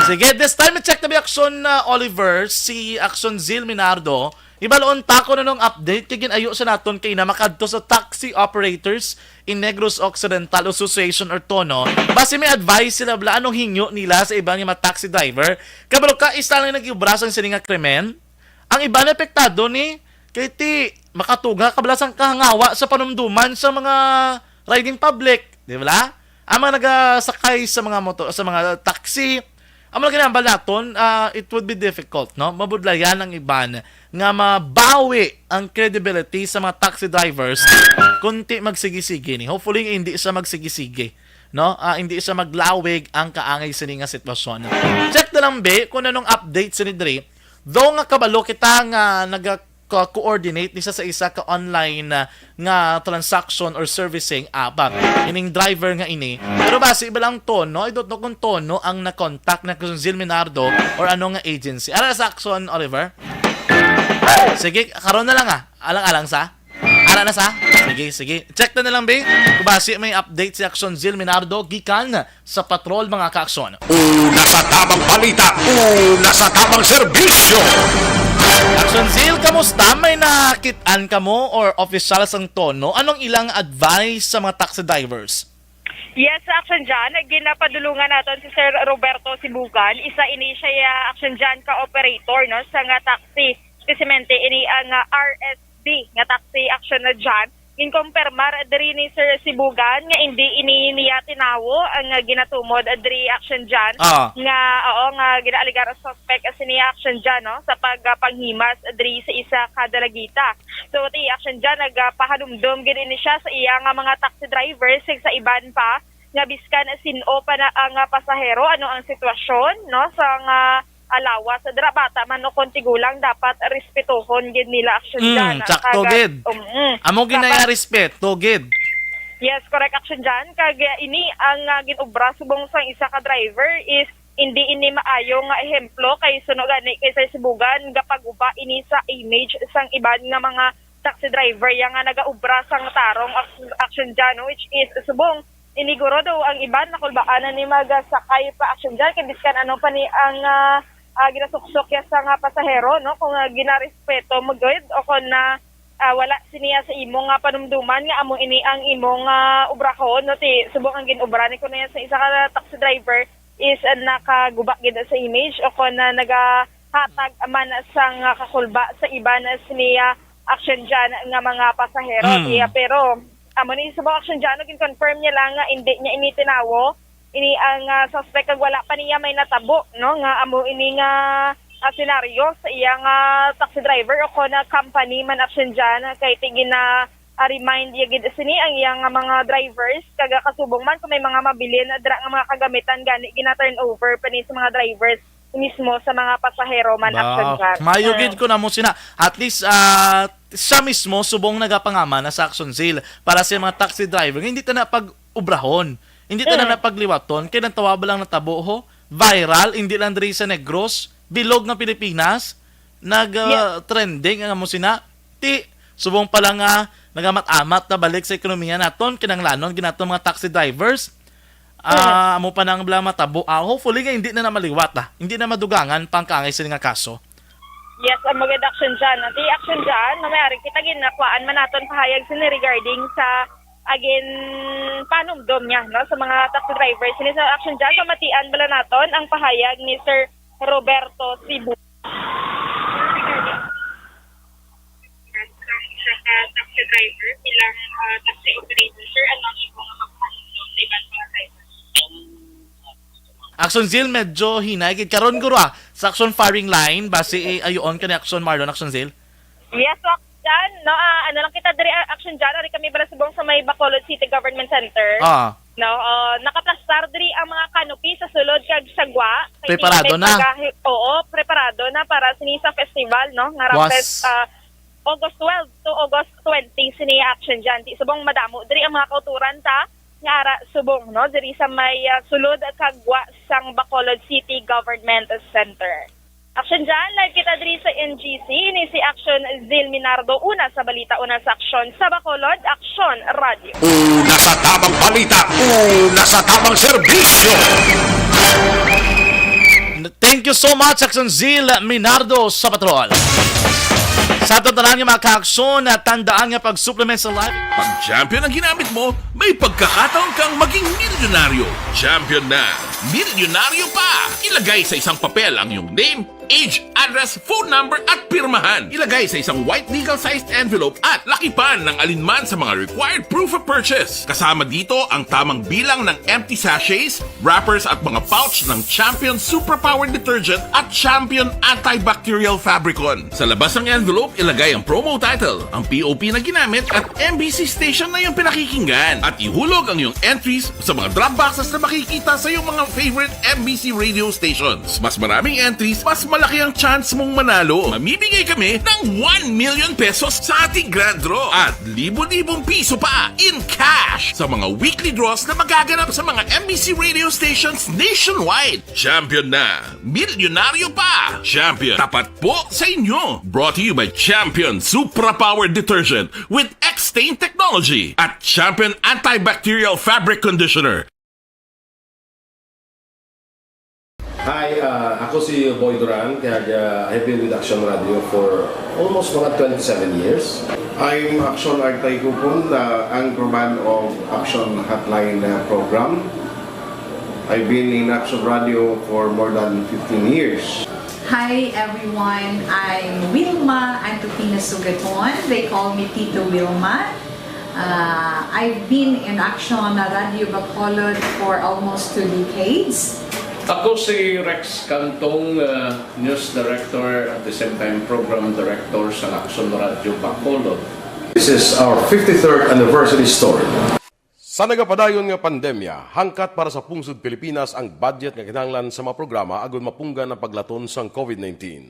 Sige, this time check na Action Oliver, si Action Zil Minardo. Ibaloon pa ko na nung update kay ginayo sa naton kay na makadto sa Taxi Operators in Negros Occidental Association or TONO. Base may advice sila bla anong hinyo nila sa ibang mga taxi driver. Kabalo ka isa lang nag-ibrasang sila nga krimen. Ang iba na apektado ni kay ti makatuga kablasang kahangawa sa panumduman sa mga riding public, di ba? Ang mga nagasakay sa mga motor, sa mga taxi, ang mga ginambal naton, it would be difficult, no? Mabudlayan ang iban nga mabawi ang credibility sa mga taxi drivers kunti magsigi-sige ni. Hopefully hindi siya magsigi-sige, no? Hindi siya maglawig ang kaangay sa nga sitwasyon. Check na lang be kung anong update sa ni Dre. Though nga kabalo kita nga coordinate nisa sa isa ka online nga transaction or servicing app ining driver nga ini, pero base iba lang tono, I don't know kung tono ang na-contact na Zil Minardo or ano nga agency. Ara sa Action Oliver? Sige, karon na lang alang-alang sa ara na sa sige check na lang be kung base may update si Action Zil Minardo gikan sa patrol mga ka-aksyon. Una sa tamang balita, una sa tamang serbisyo. Action Zil, kamusta? May nakitaan ka mo or official sang tono? Anong ilang advice sa mga taxi drivers? Yes, Action Jan, ginapadulungan natin si Sir Roberto Sibugan. Isa ini siya Action Jan ka operator no sa nga taxi. Spesimente ini ang RSD nga taxi action na Jan. Inkompermar adri ni Sir Sibugan nga hindi ini niya tinawo ang ginatumod adri Action Jan nga ginaaligar ang suspect as ni Action Jan no sa pagpanghimas adri sa isa ka dalagita. So ti Action Jan nagpahanumdum gid ni siya sa iya nga mga taxi drivers sa iban pa nga biskan sino pa na ang pasahero ano ang sitwasyon no sa nga alawa sa drabata man no kontigulang dapat respetuhon gid nila Action Jan. Sakto gid. Amo ginaya respeto gid. Yes, correct Action Jan. Kag ini ang ginobra subong sang isa ka driver is hindi ini maayo nga ehemplo kay suno gani kay sa Sibugan gapaguba ini sa image sang iban nga mga taxi driver yang nga nagaobra sang tarong Action Jan which is subong iniguro daw ang iban nakulbaan ni magasakay pa Action Jan kay biskan ano pa ni ang ginasuksok ya sa nga pasahero no kung ginarespeto magud o kung wala siniya sa imong panumduman nga amo ini ang imong ubrahon no ti subong ang ginobra ni kuno sa isa ka taxi driver is nakaguba gid sa image o kung nagahatag man sang kakulba sa iban siniya Action Jan nga mga pasahero pero amo ni subong Action Jan gin-confirm niya lang nga hindi niya ini tinawo ini ang suspect kag wala pa niya may natabo no nga amo ini nga senaryo sa iyang taxi driver o ko na company man Action Jan kay tigin na remind ya gid sini ang iyang mga drivers kaga kasubong man kung may mga mabilin dra nga mga kagamitan gani gina-turn over pa ni sa mga drivers mismo sa mga pasahero man Action Jan. Mayo gid ko na mo sina at least siya mismo subong nagapangama na sa Action Zil para sa mga taxi driver hindi ta na pag-ubrahon. Hindi ta na napagliwaton, kaya nang tawaba lang natabo ho, viral, hindi lang diri sa Negros, bilog ng Pilipinas, nag-trending ang mo sina, subong pa lang nagamat-amat na balik sa ekonomiya naton, kinanglanon, ginaton mga taxi drivers, amo pa nang bala matabo, hopefully hindi na maliwat, hindi na madugangan pang kaangay sa nga kaso. Yes, ang maganda Action Jan. Di Action Jan, namayari kita ginakwaan man naton pahayag sini regarding sa again panumdom niya no sa mga taxi drivers ni sa Action Jan pamatian bala naton ang pahayag ni Sir Roberto Sibu taxi driver bilang taxi operator sir ano imo nga magpanumdom sa ibang mga drivers. Action Zil medyo hinay gid karon guro sa Action firing line base ayon kani Action Marlon Action Zil. Yes, so Jan, no, ano lang kita diri Action Jan, ari kami bala subong sa may Bacolod City Government Center. Nakaplastar diri ang mga canopy sa sulod kag sagwa. Kay Preparado may na? Oo, preparado na para sini sa festival, no? Nga Rampes, August 12 to August 20 sini action dyan. Di subong madamo diri ang mga kauturan ta nga ara subong, no? Diri sa may sulod kagwa sang Bacolod City Government Center. Action dyan, live kita diri sa NGC, ini si Action Zil Minardo, una sa balita, una sa aksyon sa Bacolod, Action Radio. Una sa tamang balita, una sa tamang serbisyo. Thank you so much, Action Zil Minardo sa Patrol. Sa tatalan ng mga kaaksyon at tandaan nga pag-supplement sa live. Pag champion ang ginamit mo, may pagkakataon kang maging milyonaryo. Champion na, milyonaryo pa! Ilagay sa isang papel ang iyong name, age, address, phone number at pirmahan. Ilagay sa isang white legal-sized envelope at lakipan ng alinman sa mga required proof of purchase. Kasama dito ang tamang bilang ng empty sachets, wrappers at mga pouch ng Champion Superpower Detergent at Champion Antibacterial Fabricon. Sa labas ng envelope, ilagay ang promo title, ang POP na ginamit at MBC station na yung pinakikinggan. At ihulog ang iyong entries sa mga drop boxes na makikita sa iyong mga favorite MBC radio stations. Mas maraming entries, mas malaki ang chance mong manalo. Mamimigay kami ng 1 million pesos sa ating grand draw at libo-libong piso pa in cash sa mga weekly draws na magaganap sa mga MBC radio stations nationwide. Champion na, milyonaryo pa. Champion, tapat po sa inyo. Brought to you by Champion Superpower Detergent with X-Stain Technology at Champion Antibacterial Fabric Conditioner. Hi, ako si Boy Duran, kaya I've been with Action Radio for almost mga 27 years. I'm Action Artay Kupon, the anchorman of Action Hotline program. I've been in Action Radio for more than 15 years. Hi everyone, I'm Wilma Antopina Sugaton. They call me Tito Wilma. I've been in Action Radio Bacolod for almost 2 decades. Ako si Rex Cantong, News Director at the same time Program Director sa Action Radio Bacolod. This is our 53rd anniversary story. Sa nagapadayon nga pandemya, hangkat para sa pungsod Pilipinas ang budget nga kinahanglan sa mga programa agon mapunggan ang paglaton sang COVID-19.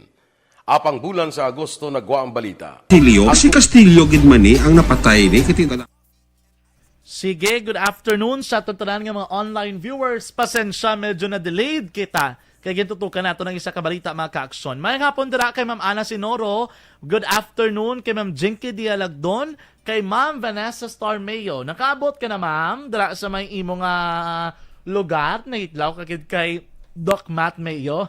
Apang bulan sa Agosto nagwa ang balita. Si Castillo gid man ni ang napatay ni kiting Sige, good afternoon sa tatanan ng mga online viewers. Pasensya, medyo na delayed kita. Kaya gintutukan nato ng isa kabalita mga kaaksyon. May hapon dira kay Ma'am Ana Sinoro. Good afternoon kay Ma'am Jinky Dialagdon. Kay Ma'am Vanessa Starmayo. Nakaabot ka na Ma'am dira sa may imong lugar na hitlaw kakid kay Doc Matt Mayo.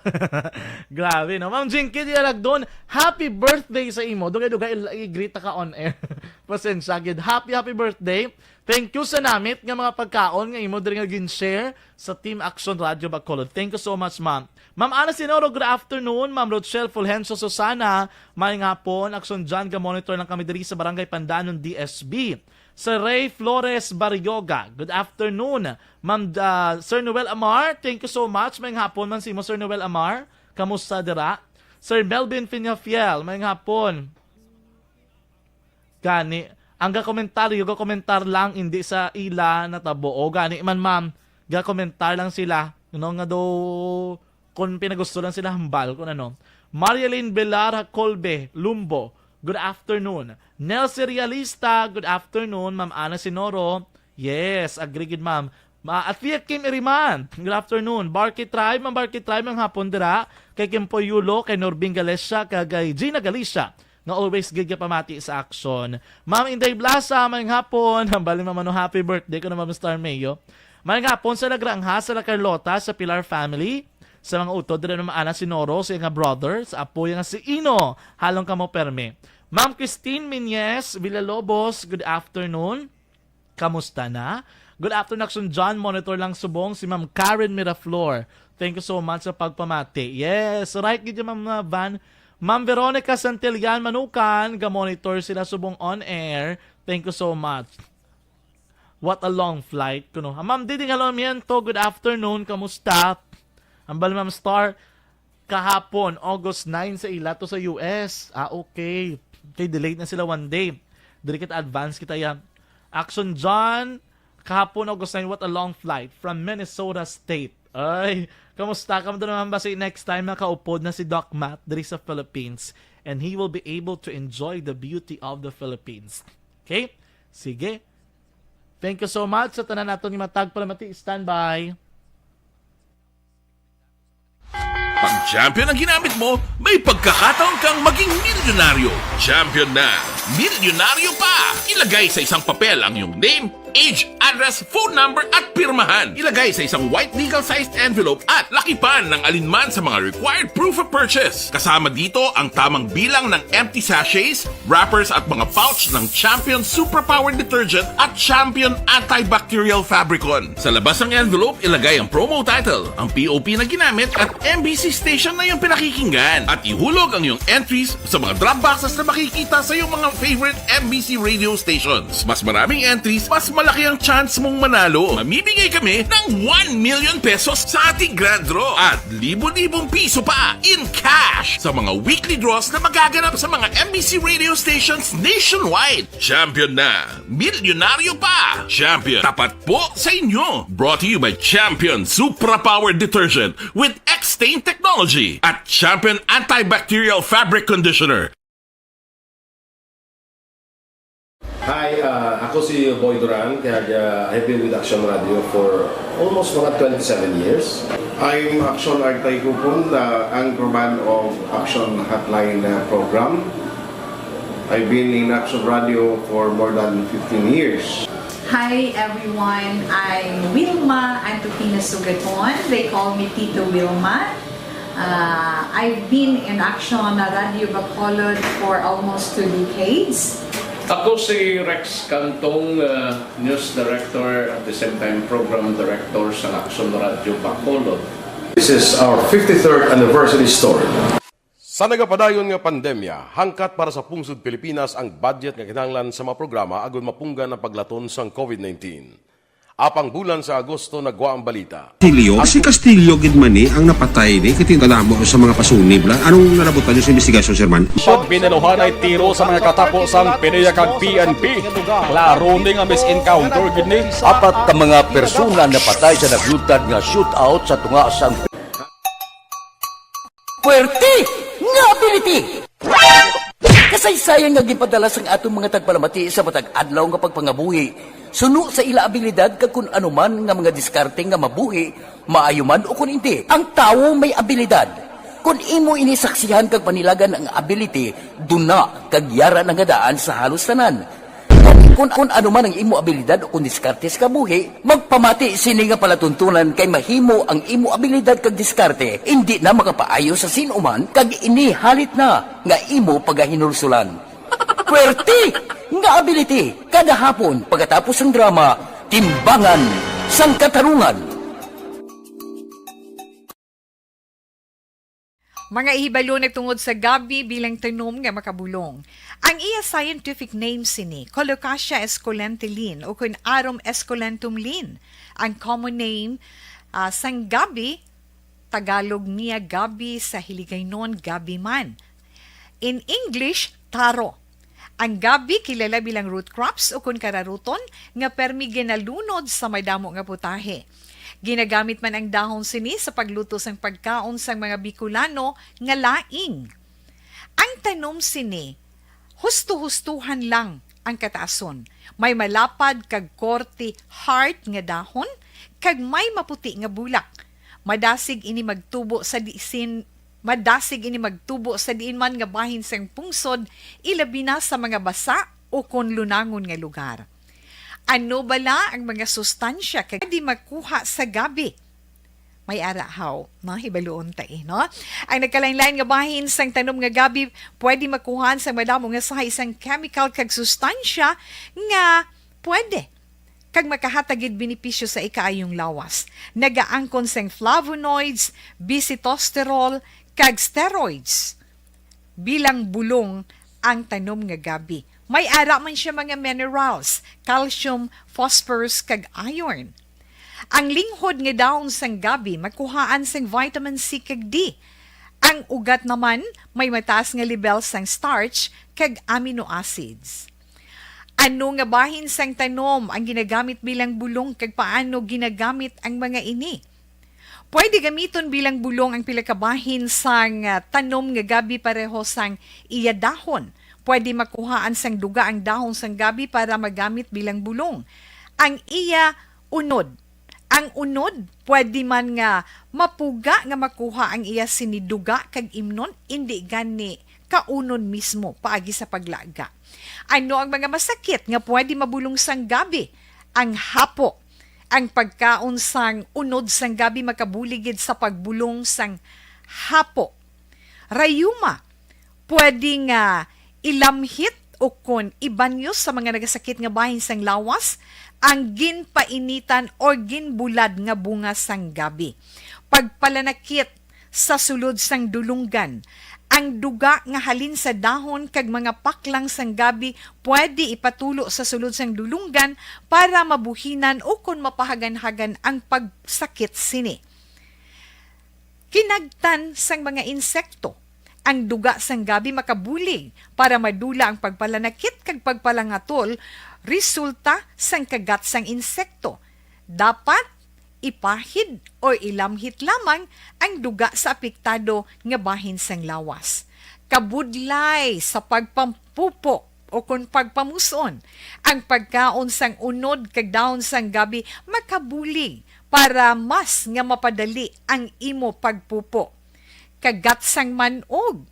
Grabe, no? Ma'am Jinky Dialagdon, happy birthday sa imo. Dugay-dugay i-greet ka on air. Pasensya, gid. Happy birthday. Thank you sa namit nga mga pagkaon nga imo diri nga gin-share sa Team Action Radio Bacolod. Thank you so much, ma'am. Ma'am Ana Sinoro, good afternoon. Ma'am Rochelle Fulgencio Susana, may nga po, Action John, ga-monitor lang kami diri sa Barangay Pandanon, DSB. Sir Ray Flores Barrioga, good afternoon. Ma'am Sir Noel Amar, thank you so much. May nga po, man si mo Sir Noel Amar. Kamusta dira? Sir Melvin Finafiel, may nga po. Gani, ang ga-komentar lang hindi sa ila na tabo. O gani man ma'am, ga-komentar lang sila. Nga do, kung pinagusto lang sila hambal, kung ano. Marielyn Belar Colbe, Lumbo, good afternoon. Nelsie Realista, good afternoon. Ma'am Ana Sinoro, yes, agree good ma'am. At Tia Kim Iriman, good afternoon. Barky Tribe, Ma'am Barky Tribe, ang hapon dira. Kay Kim Poyulo, kay Norbing Galesya, kay Gina Galicia, na always gigya pamati sa action. Ma'am Inday Blasa, may hapon. Bali mamano happy birthday ko na Ma'am Star Mayo. May hapon sa nagrangha sa La Carlota, sa Pilar family. Sa mga utod, dira naman Ana Sinoro, sa nga brothers, apo yung si Ino, halong kamo perme. Ma'am Christine Minyes, Villalobos, good afternoon. Kamusta na? Good afternoon, Action John. Monitor lang subong si Ma'am Karen Miraflor. Thank you so much sa pagpamati. Yes, right, gid Ma'am Van. Ma'am Veronica Santillan Manukan, ga-monitor sila subong on air. Thank you so much. What a long flight. Kuno. Ma'am Diding Halomiento, good afternoon. Kamusta? Ambal Ma'am Star, kahapon, August 9 sa ila to sa US. Okay. Okay, delayed na sila one day. Dili kita advance kita yan. Action John, Kahapon August 9, what a long flight from Minnesota State. Ay, kamusta? Kamusta naman ba si next time nakaupod na si Doc Matt diri sa Philippines and he will be able to enjoy the beauty of the Philippines. Okay? Sige. Thank you so much sa tanan nato ni Matag Palamati. Stand by. Pag champion ang ginamit mo, may pagkakataon kang maging milyonaryo. Champion na! Milyonaryo pa! Ilagay sa isang papel ang iyong name, age, address, phone number at pirmahan. Ilagay sa isang white legal-sized envelope at lakipan ng alinman sa mga required proof of purchase. Kasama dito ang tamang bilang ng empty sachets, wrappers at mga pouch ng Champion Superpower Detergent at Champion Antibacterial Fabricon. Sa labas ng envelope, ilagay ang promo title, ang POP na ginamit at MBC station na yung pinakikinggan. At ihulog ang iyong entries sa mga drop boxes na makikita sa iyong mga favorite MBC radio stations. Mas maraming entries, mas malaki ang chance mong manalo. Mamimigay kami ng 1 million pesos sa ating grand draw at libo-libong piso pa in cash sa mga weekly draws na magaganap sa mga MBC radio stations nationwide. Champion na! Milyonaryo pa! Champion, tapat po sa inyo! Brought to you by Champion Supra Power Detergent with X-Stain Technology at Champion Antibacterial Fabric Conditioner. Hi, ako si Boy Duran, kaya I've been with Action Radio for almost mga 27 years. I'm Action Artay Kupon, the anchorman of Action Hotline program. I've been in Action Radio for more than 15 years. Hi everyone, I'm Wilma Antofina Sugaton. They call me Tito Wilma. I've been in Action Radio Bacolod for almost 2 decades. Ako si Rex Cantong, News Director at the same time Program Director sa Action Radio Bacolod. This is our 53rd anniversary story. Sa nagapadayon nga pandemya, hangkat para sa pungsod Pilipinas ang budget nga kinahanglan sa mga programa agon mapunggan ang paglaton sang COVID-19. Apang bulan sa Agosto nagwa ang balita. Si Castillo gid man ni ang napatay ni kitingdalamo sa mga pasunib la. Anong nalabutan niyo sa investigasyon, Sir Man? Pagbineluhan ay tiro sa mga katapusang PNP kag PNP. Klaro ning nga misencounter gid ni. Apat ka mga persona na patay sa naglutad nga shootout sa tunga sang Puerte nga ability! Kasaysayan nga gipadala sang atong mga tagpalamati sa matag adlaw nga pagpangabuhi. Suno sa ila abilidad kag kun anuman nga mga diskarte nga mabuhi, maayo man o kun hindi. Ang tawo may abilidad. Kung imo inisaksihan kag panilagan ang ability, duna kag yara nga daan sa halos tanan. Kung anuman ang imo abilidad o kun diskarte sa kabuhi, magpamati sini nga palatuntunan kay mahimo ang imo abilidad kag diskarte, hindi na makapaayo sa sinuman kag inihalit na nga imo pagahinulsulan. Puwerte nga ability kada hapon pagkatapos ng drama Timbangan sang Katarungan. Mga ihibalo nagtungod sa gabi bilang tanom nga makabulong. Ang iya scientific name sini, Colocasia esculentilin o kun Arum esculentum lin. Ang common name sang gabi, Tagalog niya gabi, sa Hiligaynon gabi man. In English, taro. Ang gabi kilala bilang root crops o kun kararuton nga permi ginalunod sa may damo nga putahe. Ginagamit man ang dahon sini sa pagluto sang pagkaon sang mga Bicolano nga laing. Ang tanom sini, husto-hustuhan lang ang kataason. May malapad kag korte hard nga dahon kag may maputi nga bulak. Madasig ini magtubo sa diin man nga bahin sang pungsod, ilabi na sa mga basa o kon lunangon nga lugar. Ano bala ang mga sustansya kag di makuha sa gabi? May arahaw, no? Hibaluon ta no? Ang nagkalain-lain nga bahin sang tanom nga gabi, pwede makuhaan sa madamo nga sa isang chemical kag sustansya nga pwede kag makahatagid benepisyo sa ikaayong lawas. Nagaangkon sang flavonoids, bisitosterol, kag steroids. Bilang bulong ang tanom nga gabi. May ara man siya mga minerals, calcium, phosphorus, kag iron. Ang linghod nga dahon sang gabi makuhaan sang vitamin C kag D. Ang ugat naman may mataas nga level sang starch kag amino acids. Ano nga bahin sang tanom ang ginagamit bilang bulong kag paano ginagamit ang mga ini? Pwede gamiton bilang bulong ang pila ka bahin sang tanom nga gabi pareho sang iya dahon. Pwede makuhaan sang duga ang dahon sang gabi para magamit bilang bulong. Ang iya unod. Ang unod, pwede man nga mapuga nga makuha ang iya siniduga kag imnon, hindi gani kaunon mismo paagi sa paglaga. Ano ang mga masakit nga pwede mabulong sang gabi? Ang hapo. Ang pagkaon sang unod sang gabi makabuligid sa pagbulong sang hapo. Rayuma, pwede nga ilamhit o kon ibanyos sa mga nagasakit nga bahin sang lawas ang ginpainitan o ginbulad nga bunga sang gabi. Pagpalanakit sa sulod sang dulunggan, ang duga nga halin sa dahon kag mga paklang sang gabi pwede ipatulo sa sulod sang dulunggan para mabuhinan o kon mapahagan-hagan ang pagsakit sini. Kinagtan sang mga insekto, ang duga sang gabi makabulig para madula ang pagpalanakit kag pagpalangatol resulta sang kagat sang insekto. Dapat ipahid o ilamhit lamang ang duga sa apektado nga bahin sang lawas. Kabudlay sa pagpampupo o kung pagpamuson, ang pagkaon sang unod kag dahon sang gabi makabulig para mas nga mapadali ang imo pagpupo. Kagat sang manog,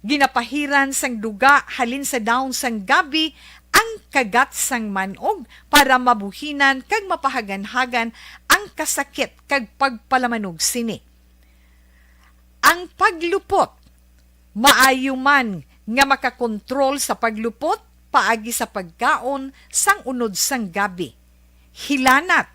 ginapahiran sang duga halin sa dahon sang gabi ang kagat sang manog para mabuhinan kag mapahagan-hagan ang kasakit kag pagpalamanog sini. Ang paglupot, maayo man nga makakontrol sa paglupot paagi sa pagkaon sang unod sang gabi. Hilanat,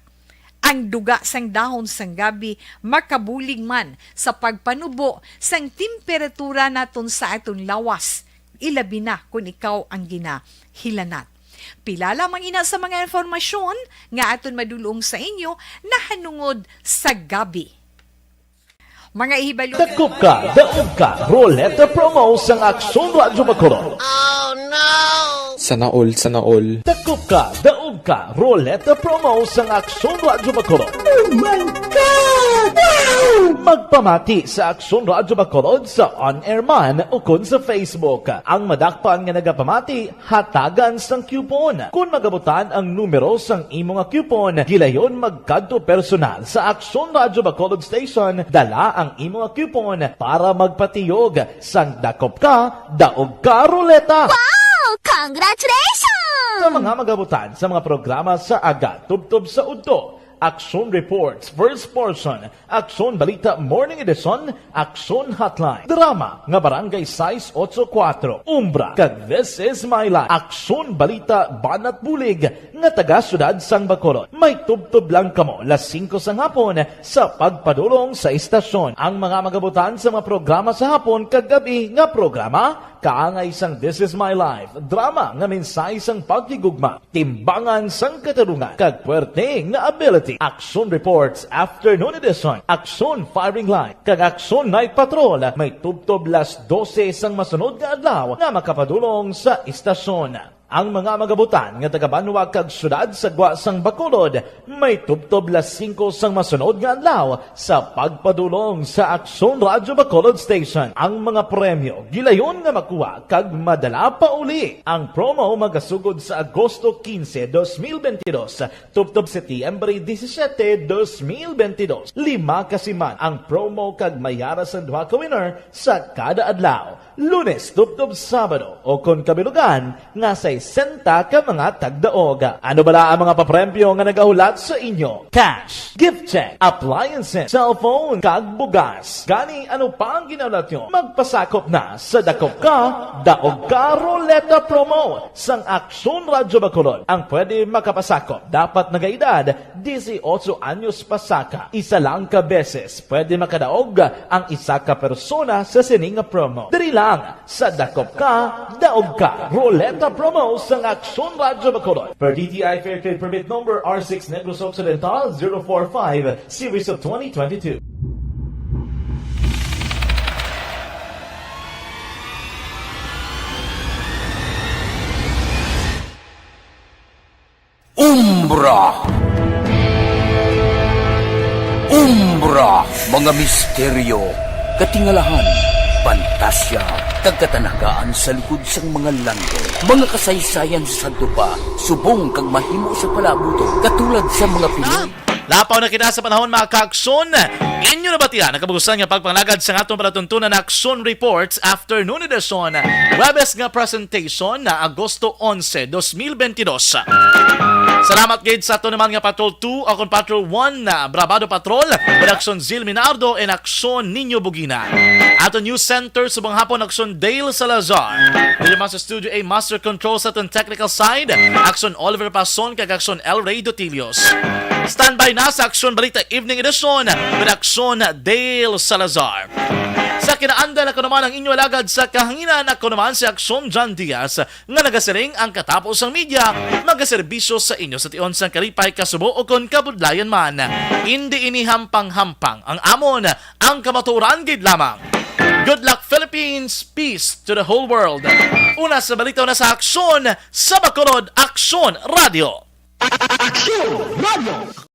ang duga sang dahon sang gabi makabulig man sa pagpanubo sang temperatura naton sa aton lawas. Ilabi na kung ikaw ang ginahilanat. Pila lamang ina sa mga informasyon nga aton madulong sa inyo na hanungod sa gabi. Mga ihibalo. Dakop ka, daog ka, Roleta Promo sang Aksyon Radyo Bacolod. Oh no! Sana all. Dakop ka, daog ka, Roleta Promo sang Aksyon Radyo Bacolod. Oh my God! Magpamati sa Aksyon Radyo Bacolod sa on-air man o kun sa Facebook. Ang madakpan nga nagapamati, hatagan sang coupon. Kung magabutan ang numero sang imo nga coupon, gilayon magkadto personal sa Aksyon Radyo Bacolod Station, dala ang imo nga coupon para magpatiyog sang dakop ka, daog ka, Roleta. Wow! Congratulations! Sa mga magabutan sa mga programa sa Aga, Tubtob sa Udto, Aksyon Reports, First Portion, Aksyon Balita Morning Edition, Aksyon Hotline, Drama nga Barangay 684, Umbra, kag This Is My Life, Aksyon Balita Banat Bulig nga taga Syudad San Bacolod. May tubtob lang kamo las 5 sa hapon sa pagpadulong sa istasyon. Ang mga magabutan sa mga programa sa hapon kag gabi nga programa kaangay sang This Is My Life, drama nga mensahe sang pagtigugma, timbangan sang katarungan, kag puwerte nga ability. Aksyon Reports Afternoon Edition, Aksyon Firing Line, kag Aksyon Night Patrol, may tubtob las 12 sang masunod nga adlaw nga makapadulong sa istasyon. Ang mga magabutan nga taga-Banwa kag syudad sa Gwa sang Bacolod, may tubtob las 5 sang masunod nga adlaw sa pagpadulong sa Aksyon Radyo Bacolod Station. Ang mga premyo gilayon nga makuha kag madala pa uli. Ang promo magasugod sa Agosto 15, 2022, tubtob Setyembre 17, 2022. 5 kasiman ang promo kag mayara sa 2 ka winner sa kada adlaw. Lunes, tubtob Sabado o kon kabilugan nga sa 60 ka mga tagdaog. Ano bala ang mga papremyo nga nagahulat sa inyo? Cash, gift check, appliances, cellphone, kag bugas. Gani ano pa ang ginahulat nyo? Magpasakop na sa Dakop Ka, Daog Ka Roleta Promo sang Aksyon Radyo Bacolod. Ang pwede makapasakop dapat nagaedad 18 anyos pasaka. Isa lang ka beses pwede makadaog ang isa ka persona sa sining promo. Diri lang sa Dakop Ka, Daog Ka Roleta Promo sang Aksyon Radyo Bacolod. Per DTI Fair Trade Permit Number R6 Negros Occidental 045 Series of 2022. Umbra! Umbra! Mga misteryo, katingalahan, pantasya, kagkatanagaan sa likod sang mga langit. Mga kasaysayan sa santupa, subong kag mahimo sa palabuto, katulad sa mga Pinoy. Lapaw na kita sa panahon mga ka-aksyon. Inyo na batiya, nakabagusan nga pagpanglagad sa atong palatuntunan na Aksyon Reports Afternoon Edition. Webes nga presentation na Agosto 11, 2022. Salamat gid sa ato naman nga Patrol 2 akong Patrol 1 na Bravado Patrol, Aksyon Zil Minardo and Aksyon Ninyo Bugina. Ato News Center subang hapon Aksyon Dale Salazar. Dili man sa Studio A Master Control sa atong technical side, Aksyon Oliver Pason kag Aksyon El Rey Dotilios. Standby na sa Aksyon Balita Evening Edition with Aksyon Dale Salazar. Sa kinaanda na ko naman ang inyo alagad sa kahanginan ako naman si Aksyon John Diaz nga nagasiring ang katapos ang media magaserbisyo sa inyo sa tion sang kalipay kasubo o kon kabudlayan man. Hindi ini hampang-hampang ang amon ang kamaturan gid lamang. Good luck Philippines, peace to the whole world. Una sa balita na sa Aksyon sa Bacolod Aksyon Radio. Aksyon Radio!